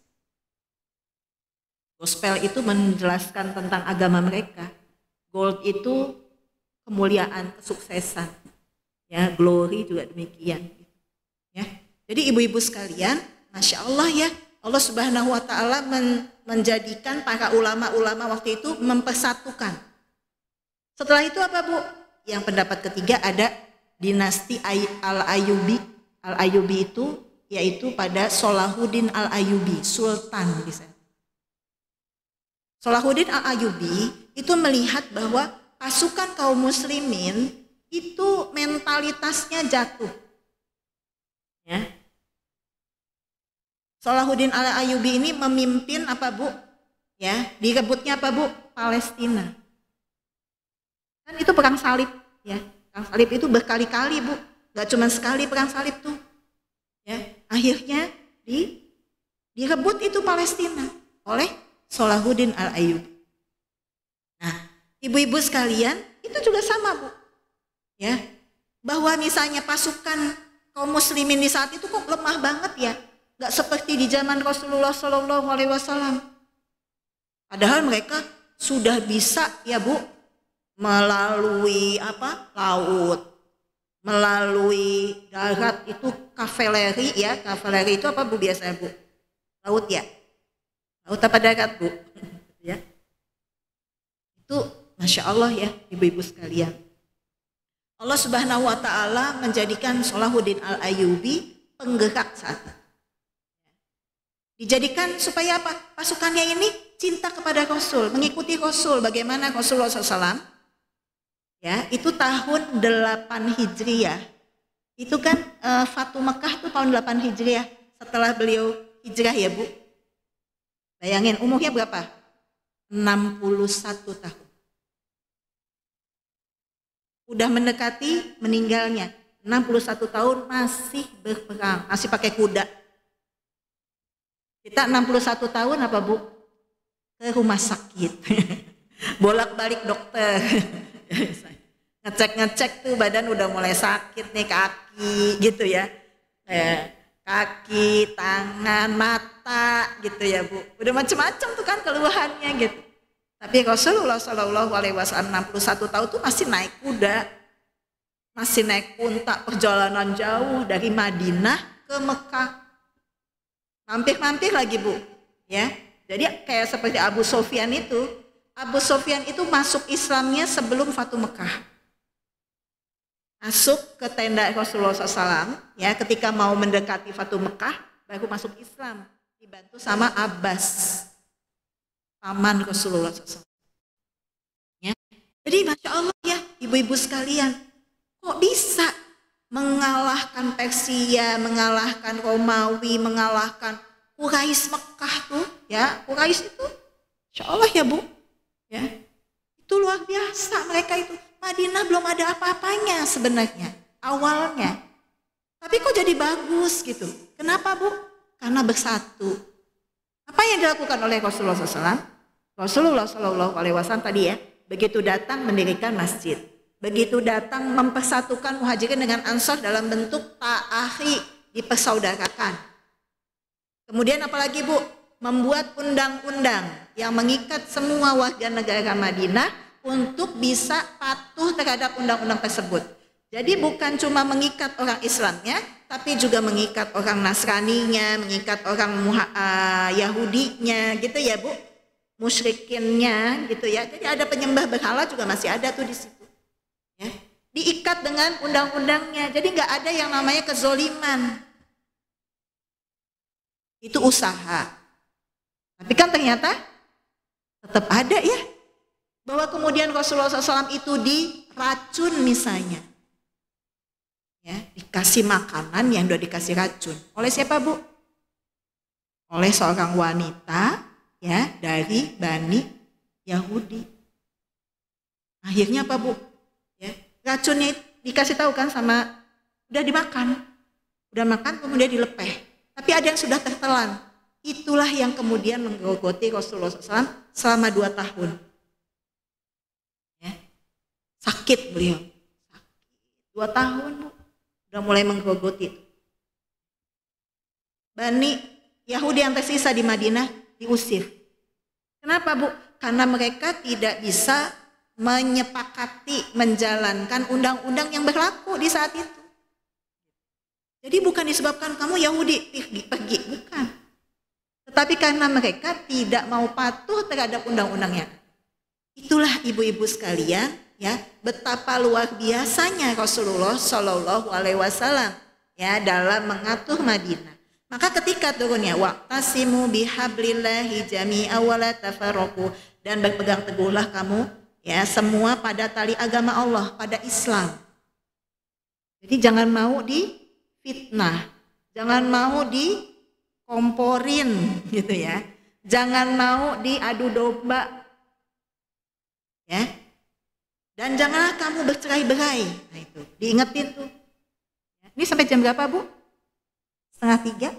Gospel itu menjelaskan tentang agama mereka. Gold itu kemuliaan, kesuksesan. Ya, glory juga demikian. Ya. Jadi ibu-ibu sekalian, Masya Allah ya, Allah Subhanahu wa Ta'ala menjadikan para ulama-ulama waktu itu mempersatukan. Setelah itu apa Bu? Yang pendapat ketiga ada dinasti Al-Ayyubi. Al-Ayyubi itu yaitu pada Salahuddin Al-Ayyubi, Sultan bisa. Salahuddin Al-Ayyubi itu melihat bahwa pasukan kaum muslimin itu mentalitasnya jatuh. Ya. Salahuddin Al-Ayyubi ini memimpin apa Bu? ya, direbutnya apa Bu? Palestina. Kan itu perang salib, ya. Perang salib itu berkali-kali Bu, nggak cuma sekali perang salib tuh. Ya, akhirnya direbut itu Palestina oleh Salahuddin Al-Ayyubi. Nah, ibu-ibu sekalian, itu juga sama Bu. Ya, bahwa misalnya pasukan kaum muslimin di saat itu kok lemah banget ya, nggak seperti di zaman Rasulullah SAW. Padahal mereka sudah bisa ya Bu, melalui laut, melalui darat itu kavaleri ya, kavaleri itu apa Bu biasanya Bu? Laut ya, laut apa darat Bu? Ya, itu Masya Allah ya ibu-ibu sekalian. Allah Subhanahu wa Ta'ala menjadikan Salahuddin Al-Ayyubi penggerak saat itu. Dijadikan supaya apa? Pasukannya ini cinta kepada Rasul, mengikuti Rasul. Bagaimana Rasulullah SAW? Ya, itu tahun 8 Hijriah. Itu kan Fatu Mekah itu tahun 8 Hijriah. Setelah beliau hijrah ya Bu. Bayangin umurnya berapa? 61 tahun. Udah mendekati meninggalnya. 61 tahun masih berperang, masih pakai kuda. Kita 61 tahun apa Bu? Ke rumah sakit. Bolak-balik dokter. Ngecek-ngecek tuh badan udah mulai sakit nih, kaki gitu ya. Kaki, tangan, mata gitu ya Bu. Udah macam-macam tuh kan keluhannya gitu. Tapi Rasulullah SAW 61 tahun tuh masih naik kuda. Masih naik unta, perjalanan jauh dari Madinah ke Mekah. Mampir-mampir lagi Bu. Ya. Jadi kayak seperti Abu Sofyan itu. Abu Sofyan itu masuk Islamnya sebelum Fatu Mekah. Masuk ke tenda Rasulullah SAW, ya, ketika mau mendekati Fatu Mekah, baru masuk Islam, dibantu sama Abbas, paman Rasulullah SAW. Ya. Jadi Masya Allah ya, ibu-ibu sekalian, kok bisa mengalahkan Persia, mengalahkan Romawi, mengalahkan Quraisy Mekah tuh, ya, Quraisy itu, Masya Allah ya Bu, ya, itu luar biasa mereka itu. Madinah belum ada apa-apanya sebenarnya awalnya, tapi kok jadi bagus gitu. Kenapa Bu? Karena bersatu. Apa yang dilakukan oleh Rasulullah SAW? Rasulullah SAW tadi ya, begitu datang mendirikan masjid, begitu datang mempersatukan muhajirin dengan ansor dalam bentuk ta'akhi, dipersaudarakan. Kemudian apalagi Bu? Membuat undang-undang yang mengikat semua warga negara Madinah untuk bisa patuh terhadap undang-undang tersebut. Jadi bukan cuma mengikat orang Islamnya, tapi juga mengikat orang Nasraninya, mengikat orang Yahudinya, gitu ya Bu, musyrikinnya, gitu ya. Jadi ada penyembah berhala juga masih ada tuh di situ. Ya. Diikat dengan undang-undangnya, jadi nggak ada yang namanya kezoliman. Itu usaha. Tapi kan ternyata tetap ada ya. Bahwa kemudian Rasulullah SAW itu diracun misalnya, ya, dikasih makanan yang sudah dikasih racun. Oleh siapa Bu? Oleh seorang wanita ya dari Bani Yahudi. Akhirnya apa Bu? Ya, racunnya dikasih tahu kan sama, udah dimakan, udah makan kemudian dilepeh. Tapi ada yang sudah tertelan. Itulah yang kemudian menggerogoti Rasulullah SAW selama 2 tahun. Sakit beliau, sakit. 2 tahun Bu, udah mulai menggerogoti. Bani Yahudi yang tersisa di Madinah diusir. Kenapa Bu? Karena mereka tidak bisa menyepakati menjalankan undang-undang yang berlaku di saat itu. Jadi bukan disebabkan kamu Yahudi pergi, bukan. Tetapi karena mereka tidak mau patuh terhadap undang-undangnya. Itulah ibu-ibu sekalian, ya, betapa luar biasanya Rasulullah Shallallahu Alaihi Wasallam ya dalam mengatur Madinah. Maka ketika turunnya waqtasimu bihablillahi jami'a wa la tafarraqu, dan berpegang teguhlah kamu ya semua pada tali agama Allah, pada Islam. Jadi jangan mau difitnah, jangan mau dikomporin gitu ya. Jangan mau diadu domba. Ya. Dan janganlah kamu bercerai-berai. Nah itu, diingetin tuh. Ini sampai jam berapa, Bu? 2:30.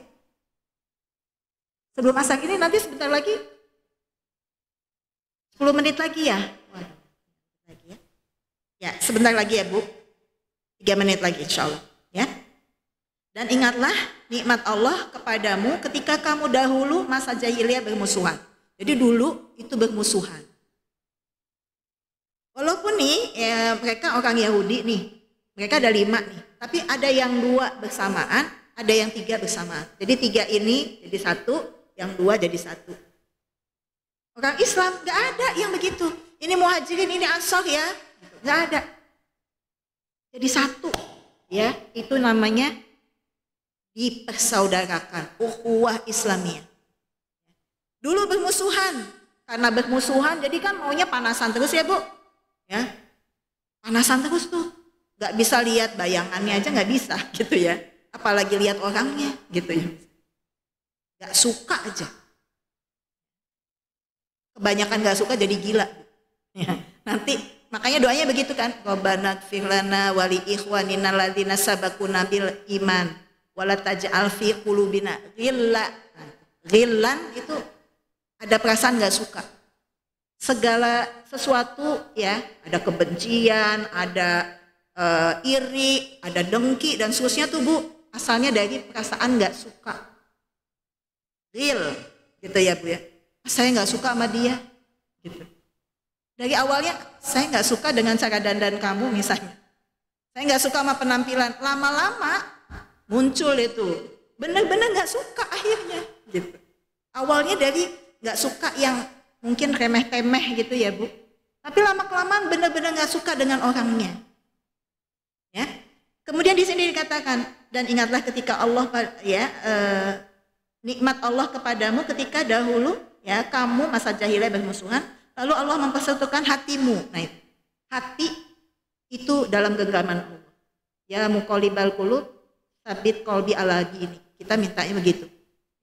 Sebelum asar ini nanti sebentar lagi 10 menit lagi ya. Waduh, lagi ya. Ya, sebentar lagi ya, Bu. 3 menit lagi insya Allah. Ya. Dan ingatlah nikmat Allah kepadamu ketika kamu dahulu masa jahiliyah bermusuhan. Jadi dulu itu bermusuhan. Walaupun nih mereka orang Yahudi nih, mereka ada 5 nih. Tapi ada yang 2 bersamaan, ada yang 3 bersamaan. Jadi 3 ini jadi 1, yang 2 jadi 1. Orang Islam gak ada yang begitu. Ini muhajirin, ini ansor ya, gak ada. Jadi 1, ya itu namanya dipersaudarakan, ukhuwah Islamiyah. Dulu bermusuhan, karena bermusuhan jadi kan maunya panasan terus ya Bu, ya panasan terus tuh, nggak bisa lihat bayangannya aja nggak bisa gitu ya, apalagi lihat orangnya gitu ya, nggak suka aja, kebanyakan nggak suka jadi gila, ya. Nanti makanya doanya begitu kan, Rabbana ighfir lana wa li ikhwanina alladzina sabaquna bil iman wala taj'al fi qulubina ghillan, itu ada perasaan nggak suka. Segala sesuatu ya, ada kebencian, ada iri, ada dengki dan seterusnya tuh Bu, asalnya dari perasaan nggak suka. Ghil gitu ya Bu ya. Saya nggak suka sama dia gitu. Dari awalnya saya nggak suka dengan cara dandan kamu misalnya. Saya nggak suka sama penampilan, lama-lama muncul itu, benar-benar nggak suka akhirnya, gitu. Awalnya dari nggak suka yang mungkin remeh-temeh gitu ya Bu, tapi lama-kelamaan benar-benar nggak suka dengan orangnya. Ya, kemudian di sini dikatakan dan ingatlah ketika Allah nikmat Allah kepadamu ketika dahulu ya kamu masa jahiliyah bermusuhan, lalu Allah mempersatukan hatimu. Nah, hati itu dalam genggaman Allah. Ya muqallibal qulub sabit qalbi ala dini. Kita mintanya begitu.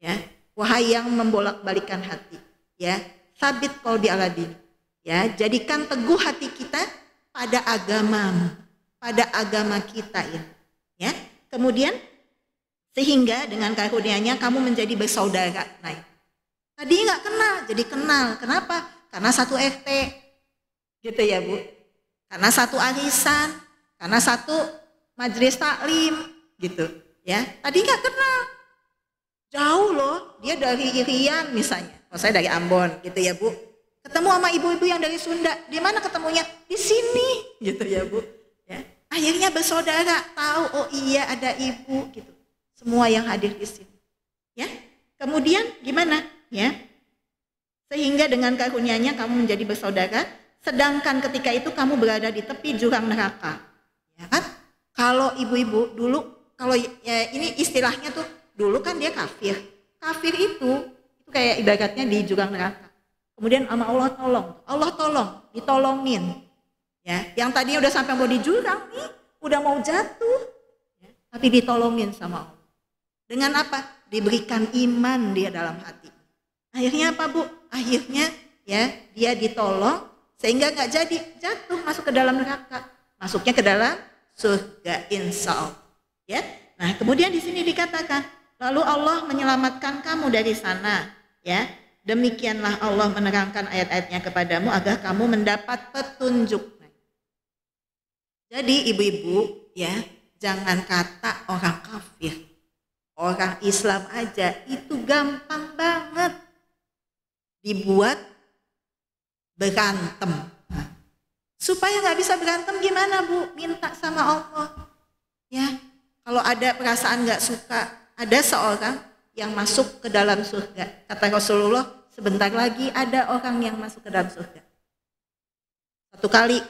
Ya. Wahai yang membolak-balikan hati, ya, sabit qalbi ala dini. Ya, jadikan teguh hati kita pada agamamu, pada agama kita ini. Ya. Kemudian sehingga dengan karunia-Nya kamu menjadi bersaudara. Nah, tadi nggak kenal, jadi kenal. Kenapa? Karena satu RT. Gitu ya, Bu. Karena satu arisan, karena satu majelis taklim, gitu ya. Tadi nggak kenal, jauh loh, dia dari Irian misalnya, saya dari Ambon gitu ya Bu, ketemu sama ibu-ibu yang dari Sunda, di mana ketemunya? Di sini gitu ya Bu ya. Akhirnya bersaudara, tahu oh iya ada ibu gitu, semua yang hadir di sini ya. Kemudian gimana ya, sehingga dengan karunia-Nya kamu menjadi bersaudara, sedangkan ketika itu kamu berada di tepi jurang neraka ya kan. Kalau ibu-ibu dulu, kalau ya, ini istilahnya tuh dulu kan dia kafir. Kafir itu kayak ibaratnya di jurang neraka. Kemudian sama Allah tolong, ditolongin. Ya, yang tadinya udah sampai mau di jurang nih, udah mau jatuh, ya, tapi ditolongin sama Allah. Dengan apa? Diberikan iman dia dalam hati. Akhirnya apa Bu? Akhirnya ya dia ditolong sehingga nggak jadi jatuh masuk ke dalam neraka, masuknya ke dalam surga insya Allah. Ya, nah kemudian di sini dikatakan, lalu Allah menyelamatkan kamu dari sana. Ya, demikianlah Allah menerangkan ayat-ayatnya kepadamu agar kamu mendapat petunjuk. Jadi ibu-ibu ya, jangan kata orang kafir, orang Islam aja itu gampang banget dibuat berantem. Supaya nggak bisa berantem gimana Bu? Minta sama Allah. Ya, kalau ada perasaan nggak suka, ada seorang yang masuk ke dalam surga. Kata Rasulullah, sebentar lagi ada orang yang masuk ke dalam surga. 1 kali,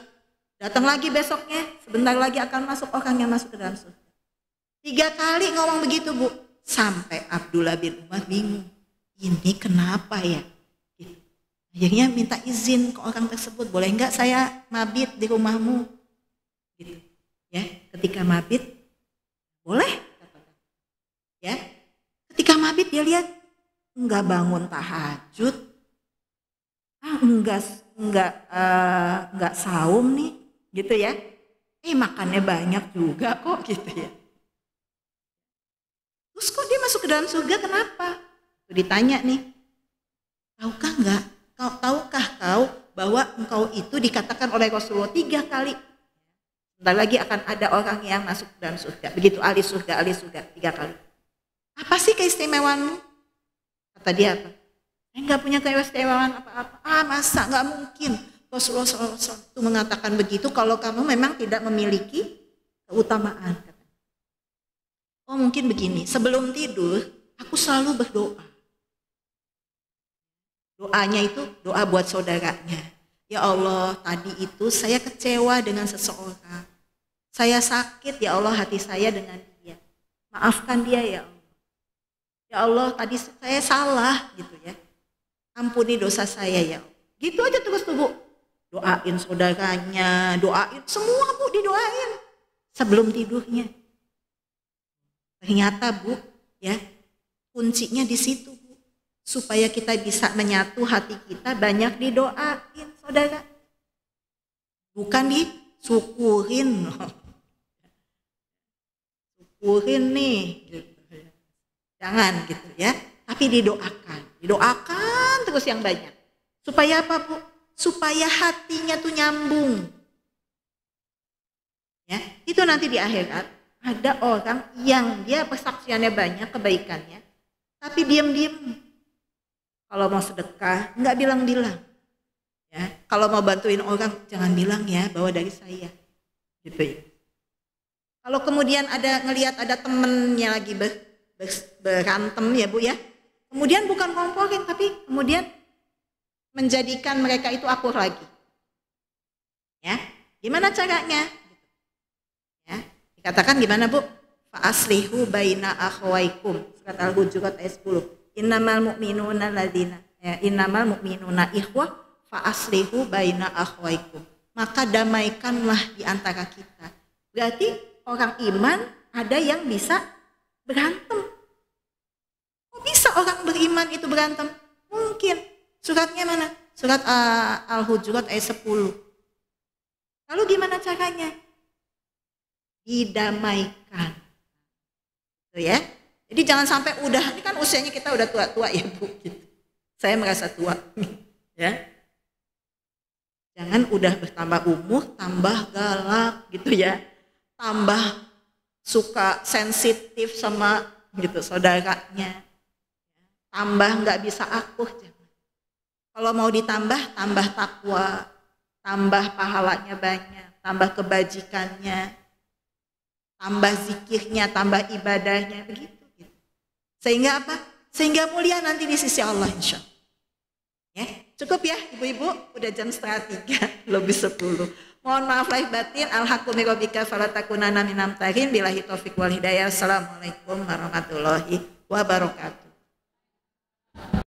datang lagi besoknya, sebentar lagi akan masuk orang yang masuk ke dalam surga. 3 kali ngomong begitu Bu, sampai Abdullah bin Umar bingung. Ini kenapa ya? Akhirnya minta izin ke orang tersebut, boleh enggak saya mabit di rumahmu? Gitu. Ya, ketika mabit boleh. Ya. Ketika mabit dia lihat enggak bangun tahajud, enggak saum nih, gitu ya. Makannya banyak juga kok, gitu ya. Terus kok dia masuk ke dalam surga, kenapa? Ditanya nih, tahukah kau bahwa engkau itu dikatakan oleh Rasulullah 3 kali. Sebentar lagi akan ada orang yang masuk ke dalam surga. Begitu ahli surga 3 kali. Apa sih keistimewaanmu? Kata dia apa? Enggak punya keistimewaan apa-apa. Masa enggak mungkin. Rasulullah SAW itu mengatakan begitu kalau kamu memang tidak memiliki keutamaan. Oh mungkin begini, sebelum tidur aku selalu berdoa. Doanya itu doa buat saudaranya. Ya Allah, tadi itu saya kecewa dengan seseorang. Saya sakit ya Allah hati saya dengan dia. Maafkan dia ya Allah. Ya Allah, tadi saya salah gitu ya. Ampuni dosa saya ya Allah. Gitu aja terus tuh Bu. Doain saudaranya, doain semua Bu, didoain sebelum tidurnya. Ternyata Bu, ya kuncinya di situ Bu, supaya kita bisa menyatu hati kita banyak didoain saudara, bukan disyukurin, syukurin nih, gitu. Jangan gitu ya, tapi didoakan terus yang banyak, supaya apa Bu? Supaya hatinya tuh nyambung, ya itu nanti di akhirat. Ada orang yang dia persaksiannya banyak kebaikannya, tapi diam-diam. Kalau mau sedekah, nggak bilang-bilang. Ya, kalau mau bantuin orang, jangan bilang ya bahwa dari saya. Gitu ya. Kalau kemudian ngelihat ada temennya lagi berantem ya Bu ya, kemudian bukan komporin, tapi kemudian menjadikan mereka itu akur lagi. Ya, gimana caranya? Ya. Dikatakan gimana Bu? Fa'aslihu baina akhwaikum. Surat Al-Hujurat ayat 10. Innamal mu'minuna ladzina. Innamal mu'minuna ikhwah fa'aslihu baina akhwaikum. Maka damaikanlah di antara kita. Berarti orang iman ada yang bisa berantem. Kok bisa orang beriman itu berantem? Mungkin. Suratnya mana? Surat Al-Hujurat ayat 10. Lalu gimana caranya? Didamaikan, gitu ya. Jadi jangan sampai ini kan usianya kita udah tua-tua ya Bu. Gitu. Saya merasa tua, ya. Jangan udah bertambah umur, tambah galak, gitu ya. Tambah suka sensitif sama gitu saudaranya. Tambah nggak bisa akur. Kalau mau ditambah, tambah takwa, tambah pahalanya banyak, tambah kebajikannya. Tambah zikirnya, tambah ibadahnya, begitu. Sehingga apa? Sehingga mulia nanti di sisi Allah insya Allah. Ya, cukup ya ibu-ibu, udah jam 2:30 lebih 10. Mohon maaf lahir batin. Al-haqqu min rabbika fala takunanna minal mumtarin. Billahi taufiq wal hidayah. Assalamualaikum warahmatullahi wabarakatuh.